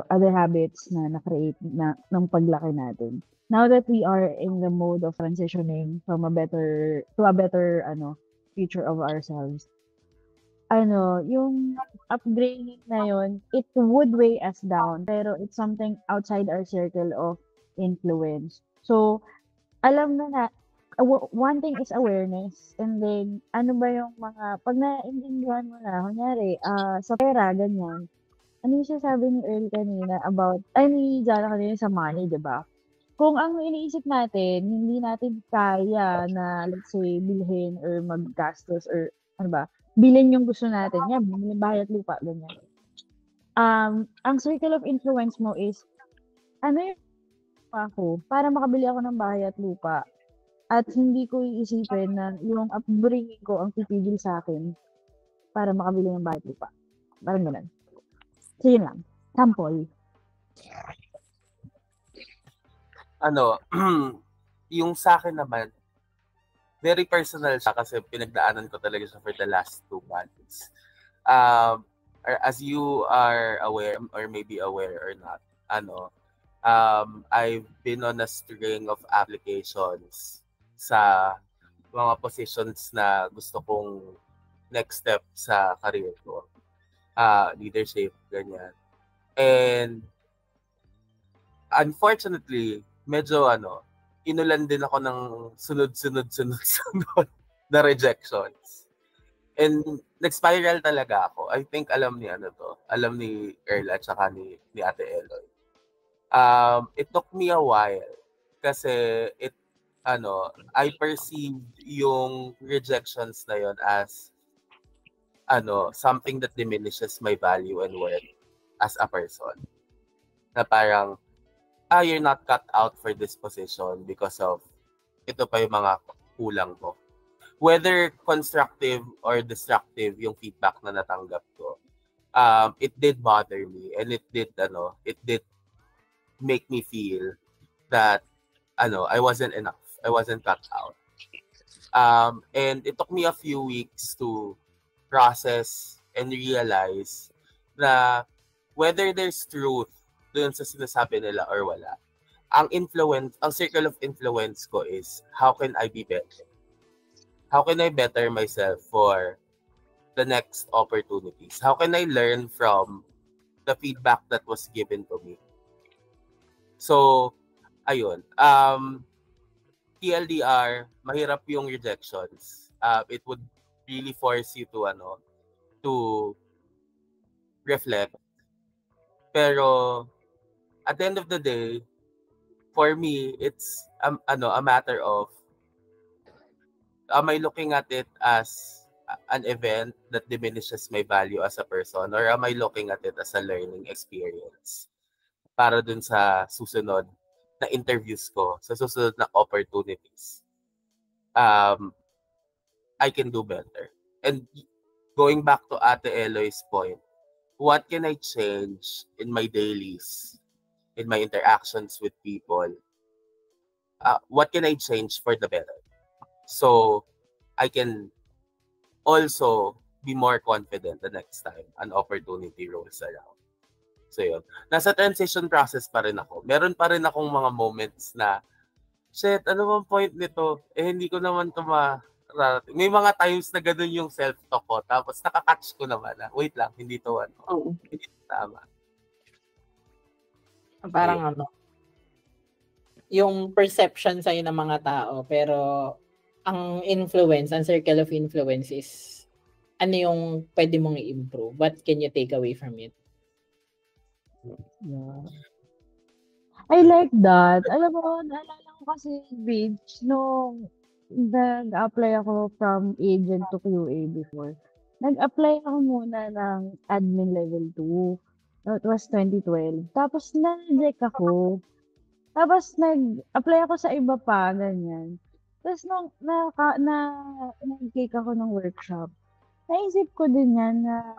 S4: other habits na na-create ng paglaki natin. Now that we are in the mode of transitioning from a better future of ourselves, yung upbringing na yun, it would weigh us down, pero it's something outside our circle of influence. So, alam na one thing is awareness, and then ano ba yung mga, pag naiintindihan mo na, kunyari, sa pera, ganyan. Ano yung sinasabi ni Earl kanina about, ni Jana kanina sa money, di ba? Kung ang iniisip natin, hindi natin kaya na, let's say, bilhin or maggastos or ano ba, bilhin yung gusto natin. Yan, bumili bahay at lupa, ganyan. Ang circle of influence mo is, ano yung ako para makabili ako ng bahay at lupa at hindi ko iisipin na yung upbringing ko ang pipigil sa akin para makabili ng bahay at lupa. Parang ganun. So, yun lang. Sample.
S3: Yung sa akin naman, very personal siya kasi pinagdaanan ko talaga siya for the last 2 months. As you are aware, or maybe aware or not, I've been on a string of applications sa mga positions na gusto kong next step sa career ko. Leadership, ganyan. And unfortunately, medyo inulan din ako ng sunod na rejections. And nag-spiral talaga ako. I think alam ni Earl at saka ni Ate Eloy. It took me a while kasi I perceived yung rejections na yon as something that diminishes my value and worth as a person. Na parang you're not cut out for this position because of ito pa yung mga kulang mo. Whether constructive or destructive yung feedback na natanggap ko, it did bother me and it did make me feel that I wasn't enough. I wasn't cut out. And it took me a few weeks to process and realize na whether there's truth dun sa sinasabi nila or wala, ang circle of influence ko is how can I be better? How can I better myself for the next opportunities? How can I learn from the feedback that was given to me? So, ayun. TLDR, mahirap yung rejections. It would really force you to reflect. Pero at the end of the day, for me, it's a matter of am I looking at it as an event that diminishes my value as a person, or am I looking at it as a learning experience para dun sa susunod na interviews ko, sa susunod na opportunities? I can do better. And going back to Ate Eloy's point, what can I change in my dailies, in my interactions with people? What can I change for the better? So I can also be more confident the next time an opportunity rolls around. So yun. Nasa transition process pa rin ako. Meron pa rin akong mga moments na, shit, ano bang point nito? Hindi ko naman ito mararating. May mga times na ganun yung self-talk ko. Tapos nakakatch ko naman na, wait lang, hindi to hindi to tama.
S1: Parang yung perception sa'yo ng mga tao, pero ang circle of influence is ano yung pwede mong i-improve? What can you take away from it?
S4: Yeah. I like that. Alam mo, naalala ko kasi, Beach, nung nag-apply ako from agent to QA before, nag-apply ako muna ng admin level 2. It was 2012. Tapos na-reject ako. Tapos nag-apply ako sa iba pa, ganyan. Tapos nung nag-take ako ng workshop, naisip ko din yan na,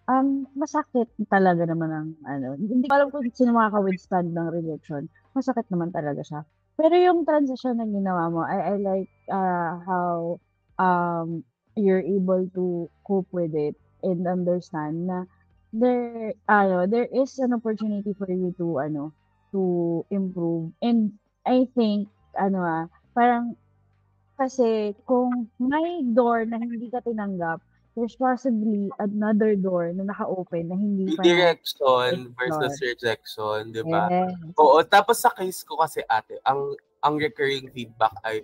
S4: ang masakit talaga naman ang hindi ko alam kung sino makaka-withstand ng rejection. Masakit naman talaga siya. Pero yung transition na ginawa mo, I like how you're able to cope with it and understand na there is an opportunity for you to improve. And I think parang kasi kung may door na hindi ka tinanggap, there's possibly another door na naka-open na hindi pa
S3: Direction versus rejection, di ba?
S4: Yes.
S3: Oo, tapos sa case ko kasi ate, ang ang recurring feedback ay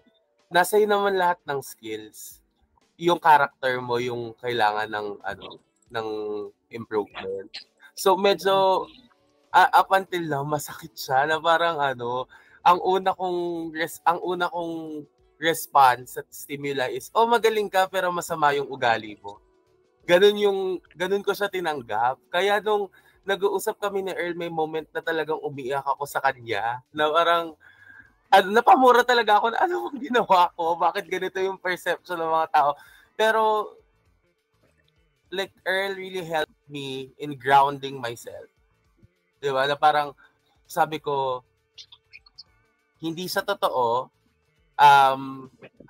S3: nasa iyo naman lahat ng skills. Yung character mo yung kailangan ng improvement. So medyo up until now masakit siya na parang ang una kong response at stimuli is, magaling ka pero masama yung ugali mo. Ganun ko siya tinanggap. Kaya nung nag-uusap kami ni Earl, may moment na talagang umiiyak ako sa kanya. Na parang, napamura talaga ako na ano ang ginawa ko? Bakit ganito yung perception ng mga tao? Pero, like, Earl really helped me in grounding myself. Diba? Na parang, sabi ko, hindi sa totoo,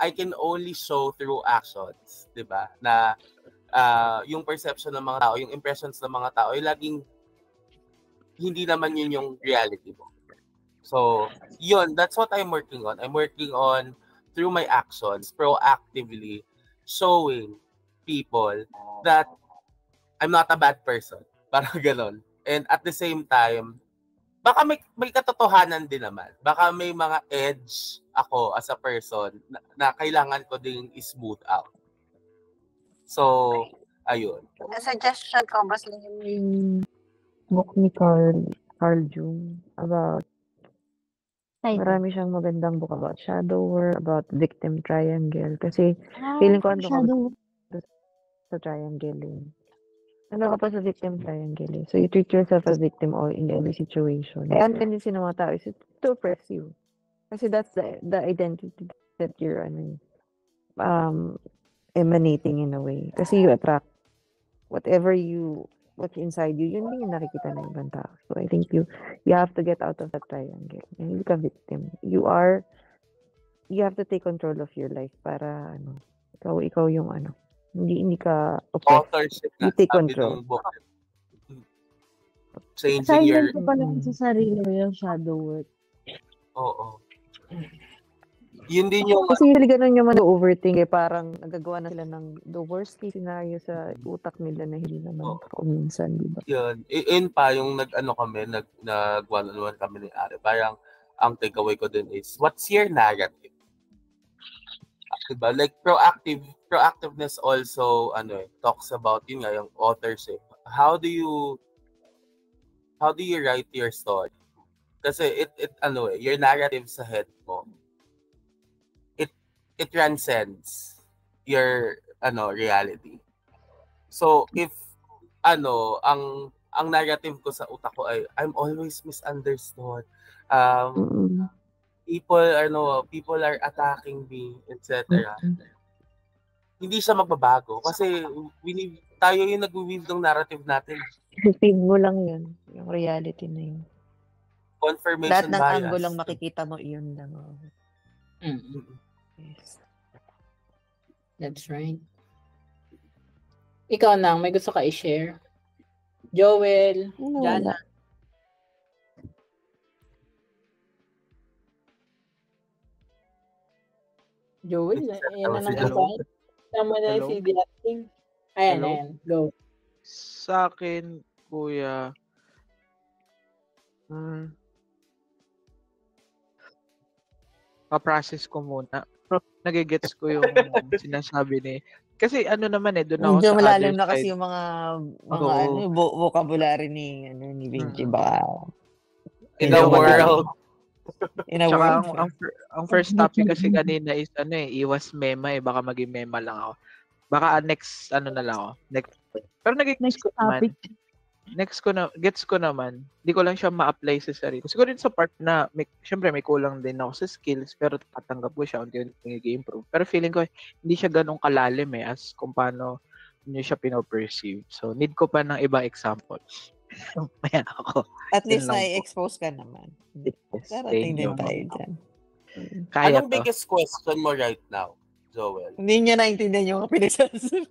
S3: I can only show through actions, 'di ba? Na yung perception ng mga tao, yung impressions ng mga tao, ay laging hindi naman yun yung reality mo. So, yun, that's what I'm working on. I'm working on through my actions, proactively showing people that I'm not a bad person. Parang ganon. And at the same time, baka may katotohanan din naman. Baka may mga edge ako as a person na kailangan ko ding smooth out. So, ayun.
S6: A suggestion ko, basahin mo yung book ni Carl Jung about, marami siyang magandang book about shadow work, about victim triangle. Kasi, feeling ko
S4: shadow
S6: sa triangle yun. Ano ka pa sa victim triangle eh. So, you treat yourself as victim all in every situation. And tendency ng mga tao is to oppress you. Kasi that's the identity that you're emanating in a way. Kasi you attract what's inside you, yun din yung nakikita ng ibang tao. So, I think you have to get out of that triangle. And hindi ka victim. You have to take control of your life para, ikaw yung hindi ka
S3: authorship na,
S6: you take
S3: sabi
S6: control.
S3: ng book. Changing
S4: Silent ko pala sa sarili mo yung shadow work.
S3: Oo. Yun din yung
S6: Kasi usually ganun yung mga overthink parang nagagawa na sila ng the worst case scenario sa utak nila na hindi naman kung minsan, di ba?
S3: yun. In pa yung nag-one-on-one kami ni Ari. Parang ang takeaway ko din is, what's your narrative? Diba? Like proactiveness also talks about yun nga, yung authorship. How do you write your story? Kasi your narrative sa head mo, it transcends your reality. So if ang narrative ko sa utak ko ay I'm always misunderstood. People are attacking me, etc. Hindi siya magbabago kasi tayo yung nag-weave ng narrative natin.
S6: Feed mo lang yun, yung reality na yun.
S3: Confirmation bias.
S6: Lahat ng angle lang makikita mo, yun lang.
S1: Yes. That's right. Ikaw nang, may gusto ka i-share? Joel, Jana. Joel, ayan na nang tama na yung CD acting. Ayan, go.
S5: Sa akin, kuya, pa-process ko muna. Nagigets ko yung sinasabi ni. Kasi naman doon ako
S6: medyo
S5: sa
S6: malalim
S5: other
S6: na kasi
S5: side.
S6: yung mga vocabulary ni Vinci. Baka
S3: in the world.
S6: In a
S5: Tsaka
S6: world.
S5: ang first topic kasi kanina is iwas mema baka maging mema lang ako. Baka next na lang ako. Pero nag-gets ko naman. Gets ko naman. Hindi ko lang siya ma-apply sa sarili. Siguro rin sa part na syempre may kulang din ako sa skills pero tatanggap ko siya unti-unti nag-improve. Pero feeling ko hindi siya ganun kalalim as kung paano niyo siya pino-perceive. So need ko pa ng ibang examples. Maya ako.
S6: At least na-expose ka naman. Darating din tayo dyan.
S3: Anong biggest question mo right now, Joel?
S6: Hindi niya naintindihan yung pinagsasabi.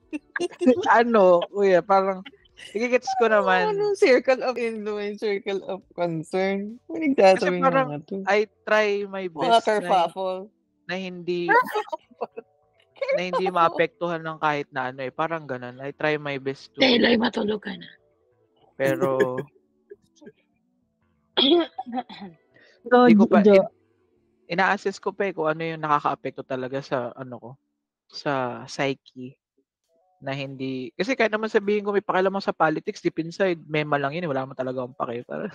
S5: Kuya, parang nagigets ko naman.
S6: Anong circle of influence, circle of concern? Kasi
S5: parang I try my best na hindi maapektuhan ng kahit na parang ganun. I try my best to.
S2: Eloy, matulog ka na.
S5: Pero ina-assess ko pa kung ano yung nakakaapekto talaga sa sa psyche na hindi kasi kahit naman sabihin ko may pakialam mo sa politics, deep inside mema lang yun, wala mo talaga akong pake para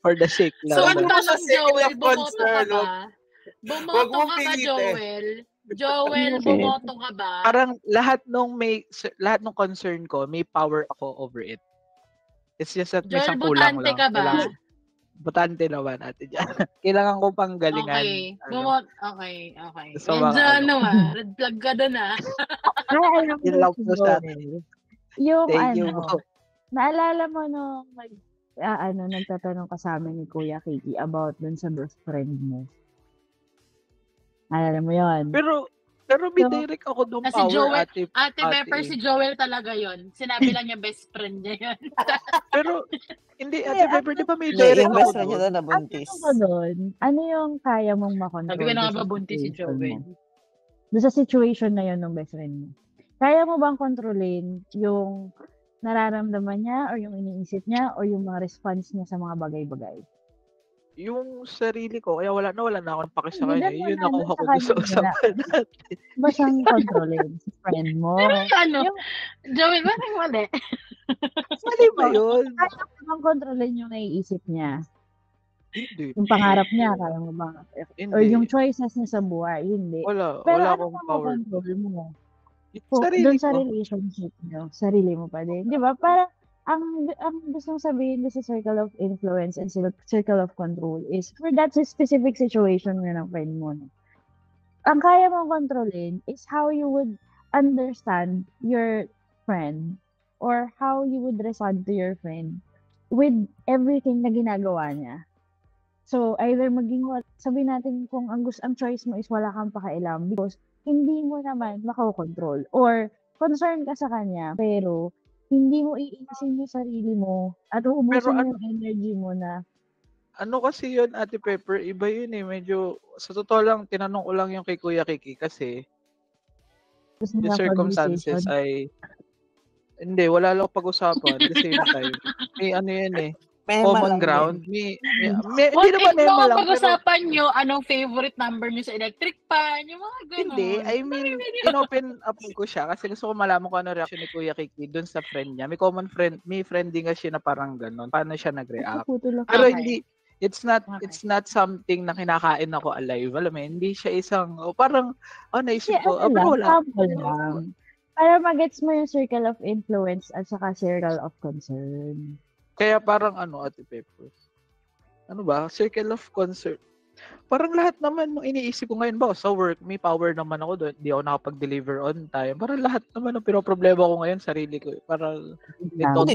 S5: for the sake
S2: So,
S5: lang.
S2: ang tanong, Joel, bumoto ka
S3: concern,
S2: ba?
S3: Huwag
S2: Bumoto
S3: mong
S2: ka ba,
S3: pilitin.
S2: Joel? Joel,
S5: Hindi.
S2: bumoto ka ba?
S5: Parang lahat ng concern ko, may power ako over it. It's just that may
S2: Joel,
S5: isang kulang
S2: butante
S5: lang.
S2: ka ba?
S5: Butante naman natin dyan. Kailangan ko pang galingan.
S2: Okay. Okay.
S5: Sa
S2: Medyo
S5: mga
S2: red flag ka doon
S4: Alam
S5: Yun
S4: mo
S5: lang po sa
S4: Joel, yung
S5: Thank you.
S4: naalala mo nung nagtatanong ka sa amin ni Kuya Kiki about dun sa best friend mo. Naalala mo yun?
S5: Pero may
S4: So,
S5: direct ako doon
S2: Kasi
S5: power,
S2: Joel, Ate Pepper, si Joel talaga yon. Sinabi lang niya best friend niya yun.
S5: Pero, hindi, Ate Pepper, di ba may
S6: Hindi,
S5: direct
S6: yung
S5: ako
S6: best friend niya
S5: doon?
S6: doon nabuntis.
S4: ano yung kaya mong makontrol
S2: Sabi ko na
S4: doon
S2: nga
S4: sa
S2: ba buntis si
S4: situation mo?
S2: Joel.
S4: Doon sa situation na yun ng best friend mo. Kaya mo bang kontrolin yung nararamdaman niya or yung iniisip niya or yung mga response niya sa mga bagay-bagay?
S5: Yung sarili ko, kaya wala na ako ng paki sa
S4: Hindi,
S5: kanya.
S4: doon
S5: Yun
S4: muna,
S5: nakuha
S4: doon
S5: ko
S4: sa
S5: doon sa
S4: kanya muna.
S5: usapan natin.
S4: Ba siyang kontrolin? Si friend mo?
S2: Pero
S4: Yung,
S2: Joel, bakit mali?
S5: Mali ba yun?
S4: kaya mo bang kontrolin yung naiisip niya?
S5: Hindi.
S4: Yung pangarap niya, kaya mo bang? Or
S5: Hindi.
S4: yung choices niya sa buhay? Hindi.
S5: Wala
S4: Pero ano
S5: akong
S4: bang
S5: power.
S4: control mo?
S5: Sarili
S4: Doon sa
S5: ko.
S4: relationship niyo, sarili mo pa din. Di ba? Parang, ang gustong sabihin doon sa circle of influence and circle of control is for that specific situation nga ng friend mo. No? Ang kaya mong kontrolin is how you would understand your friend or how you would respond to your friend with everything na ginagawa niya. So, either sabihin natin kung ang choice mo is wala kang pakialam because hindi mo naman makokontrol or concern ka sa kanya pero hindi mo iinisin yung sarili mo at uubusin mo yung energy mo na
S5: ano kasi yun, Ate Pepper, iba yun eh. Medyo, sa totoo lang, tinanong ko lang yung kay Kuya Kiki kasi yung circumstances ay hindi, wala lang pag-usapan at the same time. May ano yan eh. Common ground. May hindi naman mema lang.
S2: Pag-usapan nyo, anong favorite number nyo sa electric pan, yung mga ganun.
S5: Hindi, I mean, in-open up ko siya kasi gusto ko malaman kung ano reaction ni Kuya Kiki dun sa friend niya. May common friend, may friending nga siya na parang ganun. Paano siya nag-react? Pero hindi, it's not something na kinakain ako alive. Alam mo, hindi siya isang, parang, naisip ko, pero wala.
S4: Lang. Para magets mo yung circle of influence at saka circle of concern.
S5: Kaya parang Ate Pepper, circle of concern. Parang lahat naman nung iniisip ko ngayon ba, sa work, may power naman ako doon. Hindi ako nakapag-deliver on time. Parang lahat naman ng pinoproblema ko ngayon, sarili ko. Parang,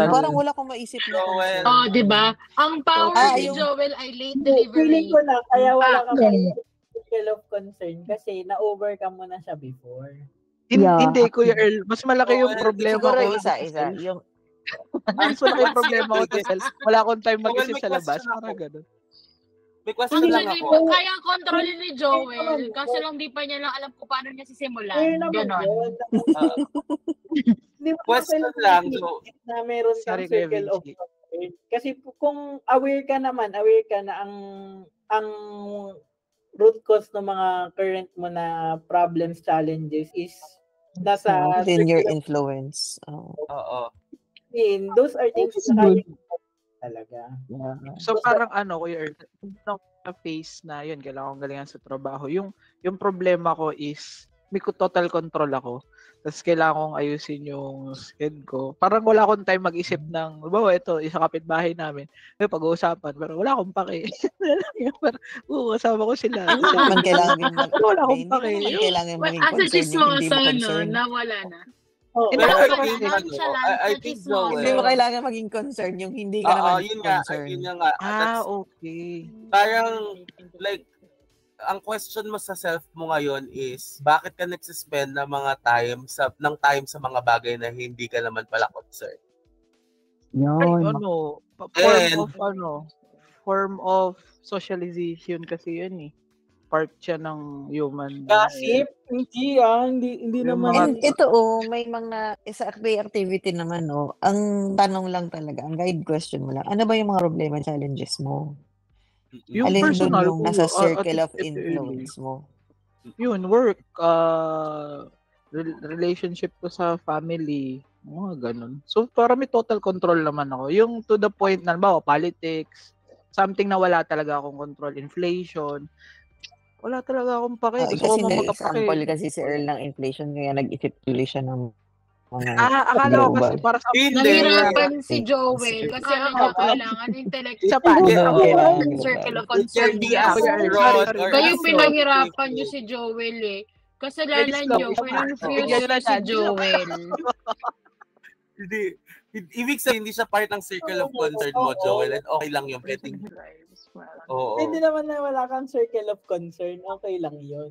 S6: parang wala akong maisip na concern.
S2: di ba? Ang power ni Joel ay late delivery.
S1: Feeling ko lang, kaya wala kang circle of concern kasi na-overcome mo na siya before.
S5: Hindi, Kuya Earl. Mas malaki yung problema ko.
S6: Siguro isa. Yung
S5: mas malaki yung problema ko sa self. Wala akong time mag-isip sa labas. Parang ganun.
S3: May question lang ako.
S2: Kaya kontrolin ni Joel. Kasi lang di pa niya lang alam kung paano niya sisimulan. Ganon.
S3: Question lang. So,
S1: na meron kang circle of concern. Kasi kung aware ka na ang root cause ng mga current mo na problems, challenges is nasa
S6: within your influence.
S3: Oo.
S1: Those are things na kaya talaga.
S5: Yeah. So parang Kuya Earl, na phase na yun, kailangan kong galingan sa trabaho. Yung problema ko is may total control ako. Tapos kailangan kong ayusin yung sked ko. Parang wala akong time mag-isip ng, ito, isa kapitbahay namin. May pag-uusapan, pero wala akong pake. Kasama ko sila.
S6: Man kailangan
S5: wala akong pake.
S6: Kailangan maging
S2: As a
S6: concerned yung hindi mo concern.
S2: nawala na.
S3: I think so.
S6: Hindi mo kailangan maging concern yung hindi ka naman concerned.
S3: Yun nga.
S5: Okay.
S3: Parang, like, ang question mo sa self mo ngayon is, bakit ka nagsispend ng mga time sa mga bagay na hindi ka naman pala concerned?
S4: Yun.
S5: Form of socialization kasi yun eh. Part siya ng human.
S1: Gossip? Hindi naman.
S6: And ito may mga sa activity naman ang tanong lang talaga, ang guide question mo lang, ano ba yung mga problema, challenges mo?
S5: Yung
S6: Alin doon
S5: personal
S6: yung
S5: ko,
S6: nasa
S5: at
S6: circle of
S5: early.
S6: influence mo?
S5: Yun, work, relationship ko sa family, mga ganun. So, para may total control naman ako. Yung to the point na, ba, politics, something na wala talaga akong control, inflation, wala talaga akong pake. Gusto ko
S6: Kasi
S5: mo
S6: nag-example
S5: magkapake.
S6: kasi si Earl ng inflation, kaya nag-isip tuloy siya ng mga
S5: Akala ko kasi
S6: global.
S5: para sa
S3: Hindi.
S2: Nahirapan si
S6: Eh,
S2: Joel kasi
S3: Akala
S2: ang
S3: ko ba?
S2: kailangan intellect.
S5: isa pa.
S6: Hindi
S3: Yeah,
S6: naman
S3: oo.
S6: kailangan
S2: Circle of
S6: global.
S3: It can
S2: concern
S3: be
S2: niya.
S3: as
S5: Sorry,
S3: broad
S5: sorry.
S3: or
S2: Kayo
S3: as
S2: pinahirapan niyo
S3: specific.
S2: si Joel eh.
S5: Ready
S2: Kasalanan
S5: slow,
S2: niyo,
S5: isa pa.
S2: kinonfuse
S5: Bigyan
S2: niyo
S5: na
S2: si
S5: chance.
S2: Joel.
S3: Hindi. Ibig sabihin, hindi siya part ng circle of concern mo, Joel. And okay lang yung pwedeng. Oo.
S1: Pwede naman na wala kang circle of concern. Okay lang yun.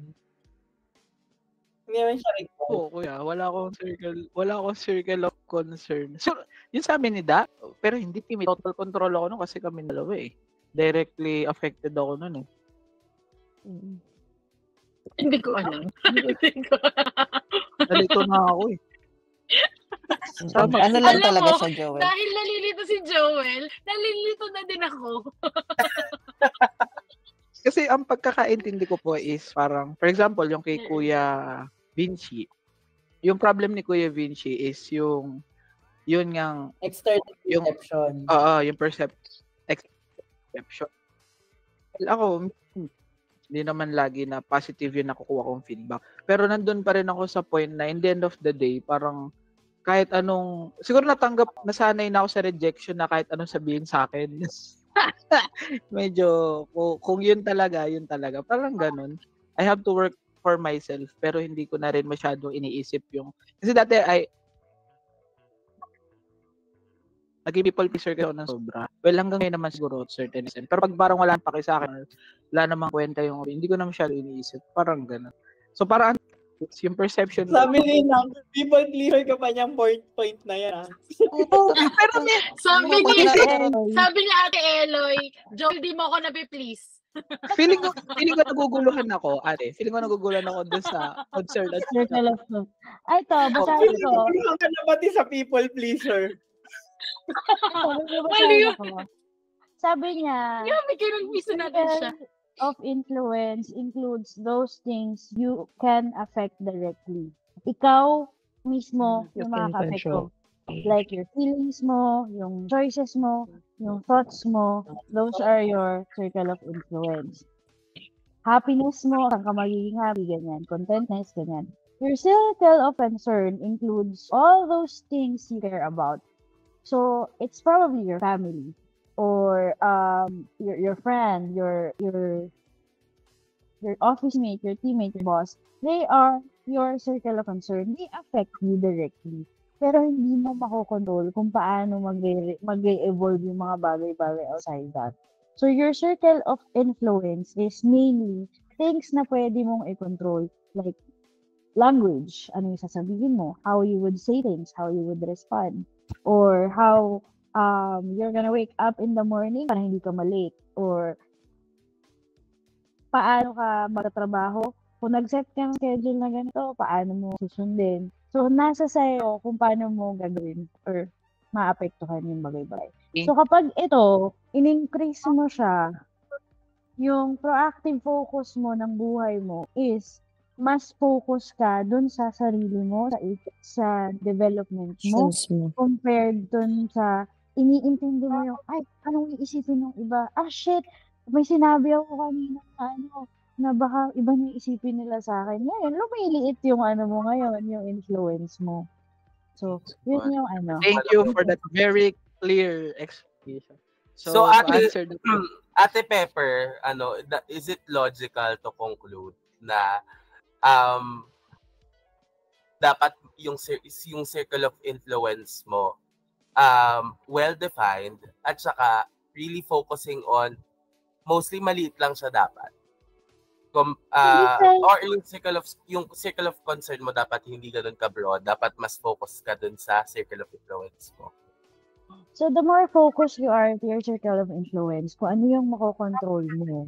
S1: Hindi naman siya required.
S5: Oo, kuya, wala akong circle of concern. So, yun sa amin ni Da, pero hindi, may total control ako nun kasi kami dalawa eh. Directly affected ako nun eh.
S2: Hindi ko alam. Hindi ko
S5: Nalito na ako eh. Tama.
S6: Ano lang
S2: Alam
S6: talaga
S2: mo,
S6: siya, Joel?
S2: dahil nalilito si Joel, nalilito na din ako.
S5: Kasi ang pagkakaintindi ko po is parang, for example, yung kay Kuya Vinci, yung problem ni Kuya Vinci is yun ngang,
S1: External
S5: yung,
S1: perception.
S5: yung perception. Well, ako, hindi naman lagi na positive yung nakukuha kong feedback. Pero nandun pa rin ako sa point na in the end of the day, parang kahit anong, siguro nasanay na ako sa rejection na kahit anong sabihin sa akin. Medyo, kung yun talaga. Parang ganun. I have to work for myself, pero hindi ko na rin masyadong iniisip yung, kasi dati naging people pleaser ko ng sobra. Well, hanggang ngayon naman siguro certain extent. Pero pag parang wala pa sa akin, wala namang kwenta yung, hindi ko na masyado iniisip. Parang ganun. So parang yung perception.
S1: Sabi ni Nang, people pleaser ka pa niyang point na yan.
S5: Pero
S2: Sabi ni Ate Eloy, Joel, di mo ako napi-please.
S5: feeling ko naguguluhan ako, ate. Feeling ko naguguluhan ako doon sa concern at
S4: Circle of love. Ay, to, basahin ko.
S1: Pinaguluhan ka na pati sa people pleaser.
S4: Basahin ako. Sabi niya,
S2: Grabe, kinagmisa natin siya.
S4: circle of influence includes those things you can affect directly. Ikaw mismo
S6: You
S4: yung
S6: can
S4: makaka-apekto. Like your feelings mo, yung choices mo, yung thoughts mo, those are your circle of influence. Happiness mo, saan ka magiging happy, ganyan. Contentness, ganyan. Your circle of concern includes all those things you care about. So, it's probably your family or your friend, your office mate, your teammate, your boss. They are your circle of concern. They affect you directly. Pero hindi mo makokontrol kung paano mag-evolve yung mga bagay-bagay outside that. So, your circle of influence is mainly things na pwede mong i-control. Like, language, ano yung sasabihin mo, how you would say things, how you would respond, or how you're gonna wake up in the morning para hindi ka malate, or paano ka magtatrabaho. Kung nag-set ka ng schedule na ganito, paano mo susundin. So, nasa sa'yo kung paano mo gagawin or maapektuhan yung bagay-bagay. So, kapag ito, in-increase mo siya, yung proactive focus mo ng buhay mo is mas focus ka dun sa sarili mo, sa development mo, compared dun sa iniintindi mo yung, ay, anong iisipin ng iba? Ah, shit, may sinabi ako kanina na baka iba na isipin nila sa akin. Ngayon, lumiliit yung mo ngayon, yung influence mo. So, yun yung
S5: Thank you for that very clear explanation. So
S3: Ate Pepper, is it logical to conclude na dapat yung circle of influence mo well-defined at saka really focusing on mostly maliit lang siya dapat? Or yung circle of concern mo dapat hindi ganun ka-broad, dapat mas focus ka dun sa circle of influence mo.
S4: So, the more focused you are to your circle of influence, kung ano yung makokontrol mo,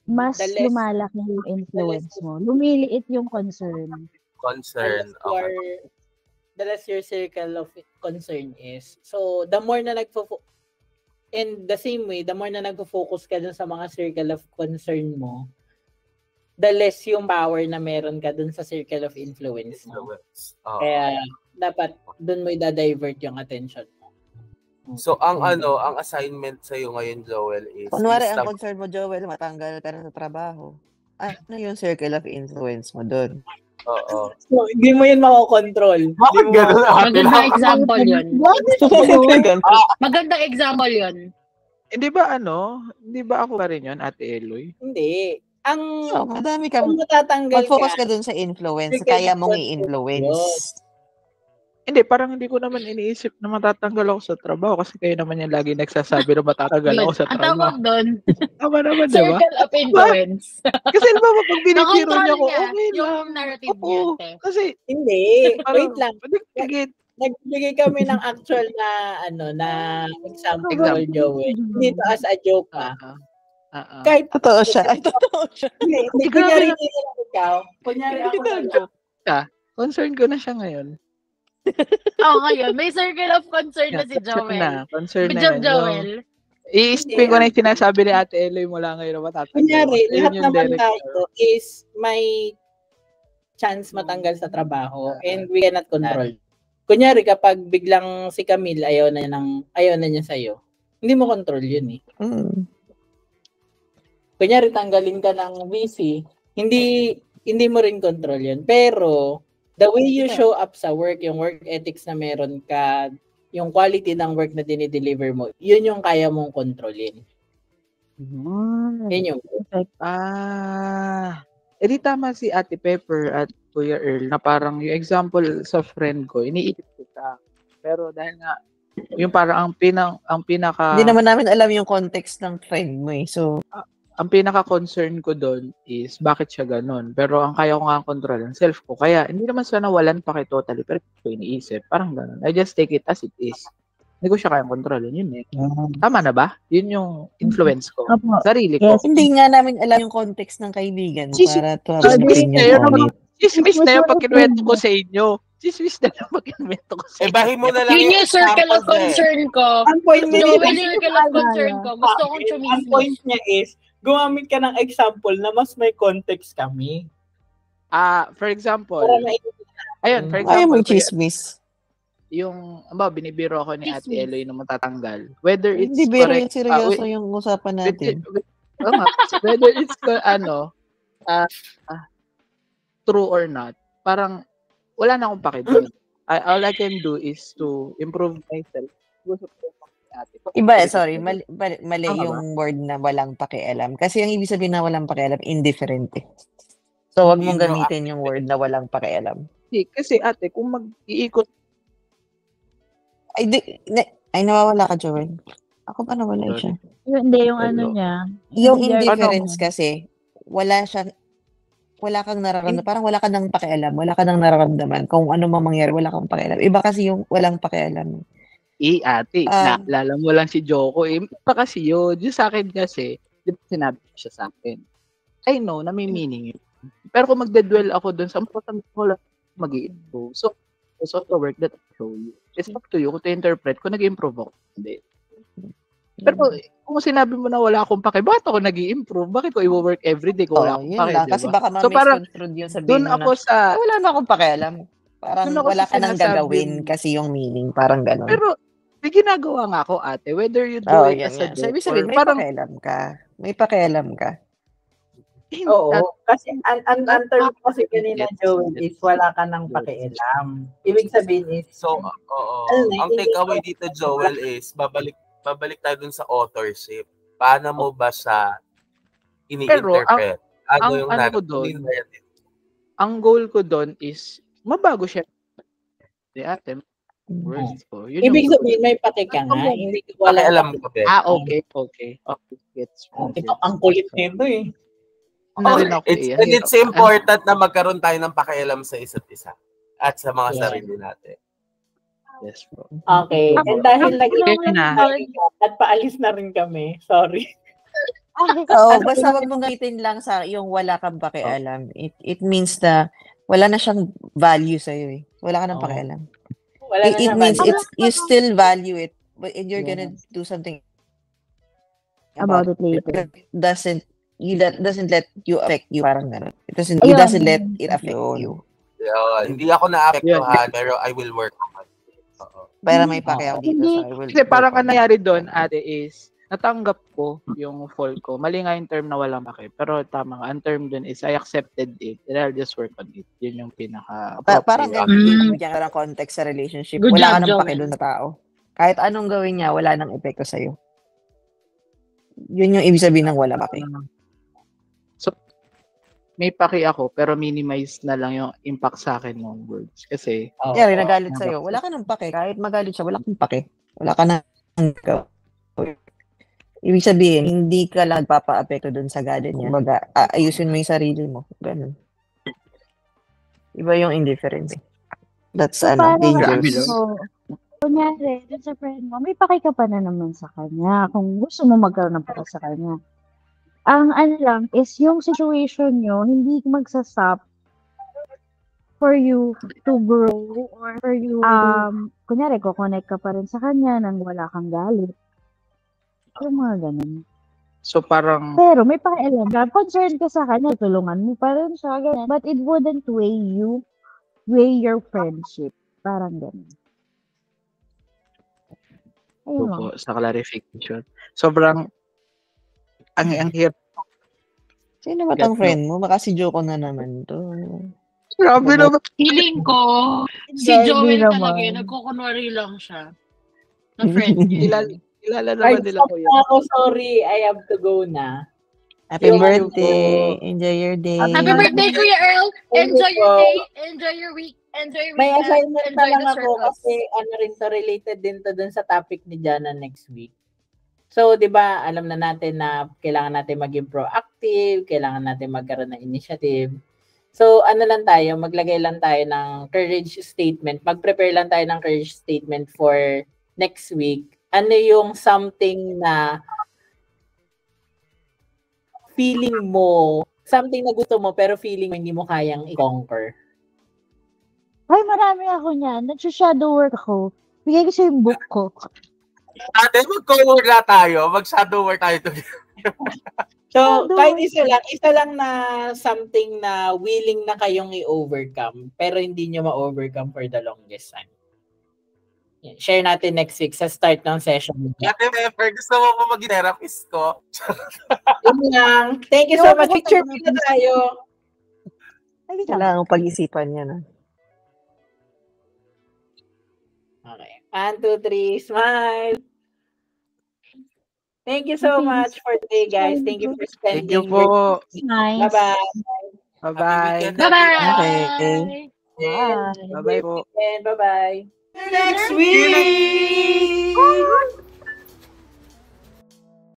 S4: mas lumalaki yung influence mo. Lumiliit yung concern.
S1: The less your circle of concern is. So, the more na And the same way, the more na nag-focus ka dun sa mga circle of concern mo, the less yung power na meron ka dun sa circle of influence mo. Kaya dapat dun mo i-divert yung attention mo.
S3: So ang assignment sa iyo ngayon, Joel, is
S6: Kunwari ang concern mo, Joel, matanggal ka na sa trabaho. Ano yung circle of influence mo doon?
S3: Oo.
S1: So, hindi mo yun makokontrol.
S3: Bakit gano'n?
S2: Magandang example yun.
S6: Ganun.
S2: Magandang example yun.
S5: Hindi ba ako pa rin yun, Ate Eloy?
S1: Hindi.
S6: So, madami ka.
S1: Kung matatanggal
S6: Mag-focus
S1: ka,
S6: ka dun sa influence.
S1: Circle
S6: Kaya
S1: of
S6: mong
S1: influence.
S6: i-influence.
S5: Hindi, parang hindi ko naman iniisip na matatanggal ako sa trabaho kasi kayo naman yung lagi nagsasabi na matatanggal ako sa
S2: Ang
S5: trabaho.
S2: tawag doon,
S5: Tama naman, di ba?
S2: circle of influence.
S5: Kasi alam mo, pag binibiro
S2: Nakontrol
S5: niya ako,
S2: niya
S5: okay lang.
S2: yung narrative niya.
S5: Oo,
S2: te.
S5: kasi
S1: hindi.
S5: parang,
S1: Wait lang.
S5: sige,
S1: Nagbigay kami ng actual na example, Joel. Dito as a joke Kahit
S6: Totoo siya. Ay, totoo siya.
S1: hindi kunyari ikaw. Kunyari ako na joke.
S5: concern ko na siya ngayon.
S2: Ngayon, may circle of concern na si Joel.
S5: Concern na
S2: Joel.
S5: yan. Joel. I-spin ko na yung sinasabi ni Ate Eloy mula ngayon na matatanggal.
S1: Kunyari, lahat
S5: Yun yung
S1: naman
S5: director.
S1: tayo is may chance matanggal sa trabaho and we cannot control. Kunyari, kapag biglang si Camille ayaw na niya sa'yo, hindi mo control yun eh. Kunyari, tanggalin ka ng VC, hindi mo rin control yun. Pero, the way you show up sa work, yung work ethics na meron ka, yung quality ng work na dinideliver mo, yun yung kaya mong kontrolin. Yun yung
S5: Edi tama si Ate Pepper at Kuya Earl na parang yung example sa friend ko, iniisip ko siya. Pero dahil nga, yung parang ang pinaka...
S6: Hindi naman namin alam yung context ng friend mo eh. So,
S5: ang pinaka-concern ko doon is bakit siya ganun. Pero ang kaya ko nga control ang self ko. Kaya hindi naman siya nawalan pa kay totally. Pero ito iniisip. Parang ganun. I just take it as it is. Hindi ko siya kayang kontrolin. Yun eh. Tama na ba? Yun yung influence ko. Sarili ko.
S6: hindi nga namin alam yung context ng kaibigan para to have an opinion on it.
S5: Chismis na yung pag-kinuwento ko sa inyo. Chismis na yung pag-kinuwento ko sa inyo.
S3: Bahin mo na lang
S2: Yun yung circle of concern ko.
S1: Ang point niya
S2: Joel, yung circle of concern ko. Gusto kong
S1: ang
S2: chumismis.
S1: point niya is, gumamit ka ng example na mas may context kami.
S5: For example,
S1: Para
S5: ayun, for
S6: Ayaw
S5: example,
S6: mo chismis.
S5: yung binibiro ako ni Ate Eloy na matatanggal. Whether it's
S6: Hindi biro
S5: correct,
S6: yung seryoso yung usapan natin.
S5: whether it's true or not, parang wala na akong pake doon. All I can do is to improve myself. Gusto ko
S6: Iba, sorry, mali yung word na walang pakialam. Kasi yung ibig sabihin na walang pakialam, indifferent eh. So, wag mong gamitin yung word na walang pakialam.
S5: Kasi ate, kung mag-iikot...
S6: Ay, nawawala ka, Joel. Ako pa nawala siya.
S4: Hindi, yung ano niya.
S6: Yung indifference kasi, wala kang nararamdaman. Parang wala ka nang pakialam. Wala ka nang nararamdaman. Kung ano mang mangyari, wala kang pakialam. Iba kasi yung walang pakialam.
S5: Ate, naalala mo lang si Joko. Pa kasi yun. Yung sa akin kasi, di ba sinabi siya sa akin, I know na may meaning yun. Pero kung magdedwell ako dun, sa ko lang mag-i-improve. So, most of the work that I show you, it's up to you kung to-interpret kung nag-i-improve ako. Hindi. Pero kung sinabi mo na wala akong pake, bakit ako nag-i-improve? Bakit ko i-work everyday kung wala akong pake, diba?
S6: Kasi baka ma-misconstrued yung sabihin mo na, wala na akong pakialam. Parang wala ka nang gagawin kasi yung meaning. Parang gano'n.
S5: Pero, may ginagawa nga ako, ate. Whether you do it as a joke
S6: sabihin, may pakialam ka. May pakialam ka.
S1: Oo. Kasi ang term kasi kanina, Joel, is wala ka nang pakialam. Ibig sabihin is...
S3: So, ang takeaway dito, Joel, is babalik tayo dun sa authorship. Paano mo ba siya ini-interpret?
S5: Ang goal ko doon is mabago siya. Ate, words ko.
S1: Ibig sabihin, may pake ka nga. Hindi ko wala
S3: alam ko.
S5: Okay. Gets.
S1: Ang kulit nito eh.
S3: It's important na magkaroon tayo ng pakialam sa isa't isa at sa mga sarili natin.
S5: Yes, bro.
S1: Okay. And dahil at paalis na rin kami. Sorry.
S6: Basta wag mong gamitin lang sa yung wala kang pakialam. It means na wala na siyang value sa'yo eh. Wala ka nang pakialam. It means you still value it, but you're gonna do something
S4: about it later.
S6: doesn't let you affect you, parang gano'n. It doesn't let it affect you.
S3: Hindi ako naapektuhan, pero I will work on it.
S6: Pero may pake ako dito, so I will
S5: Kasi parang
S6: work on
S5: ang nangyari doon, ate, is natanggap ko yung fall ko. Mali nga yung term na walang pake. Pero tama nga, ang term doon is I accepted it and I'll just work on it. Yun yung pinaka-appropriate.
S6: Parang ganun, bigyan ka ng context sa relationship.
S2: Good
S6: Wala ka
S2: job,
S6: ng pake
S2: Joel.
S6: doon sa tao. Kahit anong gawin niya, wala nang epekto sa'yo. Yun yung ibig sabihin ng wala pake.
S5: So, may paki ako, pero minimize na lang yung impact sa akin ng words. Kasi,
S6: Yeah, nagalit sa'yo. Wala ka ng pake. Kahit magalit siya, wala kang pake. Wala ka nang ibig sabihin, hindi ka lang nagpapa-apekto dun sa galit niya. Kumbaga, ayusin mo yung sarili mo. Ganun. Iba yung indifference. That's dangerous.
S4: Kunyari, dun sa friend mo, may paki ka pa na naman sa kanya. Kung gusto mo magkaroon ng paki sa kanya. Ang ano lang is yung situation nyo, hindi magsastop for you to grow or for you, kunyari, kukonect ka pa rin sa kanya nang wala kang galit. Yung mga ganun.
S5: so parang,
S4: Pero may pakialam ka, concerned ka sa kanya, tulungan mo pa rin siya, ganun. But it wouldn't weigh your friendship. Parang ganun. Ayun lang.
S5: po, sa clarification. Sobrang, ang hirap.
S6: Sino ba tong friend mo? Baka si Joko na naman to.
S5: Grabe naman.
S2: Feeling ko, si
S4: Hindi
S2: Joel
S4: naman.
S2: talaga, nagkukunwari lang siya. Na friend niya.
S5: Kilala naman nila ko yun.
S1: Ako, sorry, I have to go na.
S6: Happy
S1: Thank you
S6: birthday.
S1: po.
S6: Enjoy your day.
S2: Happy birthday, Kuya Earl!
S1: Thank
S2: Enjoy
S1: you
S2: your
S1: po.
S2: day, enjoy your week, enjoy your
S1: May
S2: weekend,
S1: assignment na
S2: enjoy
S1: lang
S2: the
S1: ako
S2: circles.
S1: kasi ano rin to, related din to dun sa topic ni Jana next week. So, di ba, alam na natin na kailangan natin maging proactive, kailangan natin magkaroon ng initiative. So, ano lang tayo, maglagay lang tayo ng courage statement, mag-prepare lang tayo ng courage statement for next week. Ano yung something na feeling mo, something na gusto mo pero feeling mo hindi mo kayang i-conquer?
S4: Ay, marami ako niyan. Nag-shadow work ako. Bigay ko siya yung book ko.
S3: Ate, mag-co-work na tayo. Mag-shadow work tayo together.
S1: So, kahit isa lang na something na willing na kayong i-overcome, pero hindi nyo ma-overcome for the longest time. Yan. Share natin next week sa start ng session.
S3: Ate Pepper, gusto mo pa maging therapist ko?
S1: Yun lang. Thank you so much. Picture na tayo.
S6: Kailangan pag-isipan niya na.
S1: Okay. 1, 2, 3, smile. Thank you so much for today, guys. Thank you for
S5: Thank
S1: spending
S5: you po.
S4: Nice.
S1: Bye-bye.
S5: Bye-bye.
S2: Bye-bye!
S5: Bye-bye po.
S1: And bye-bye. Next week!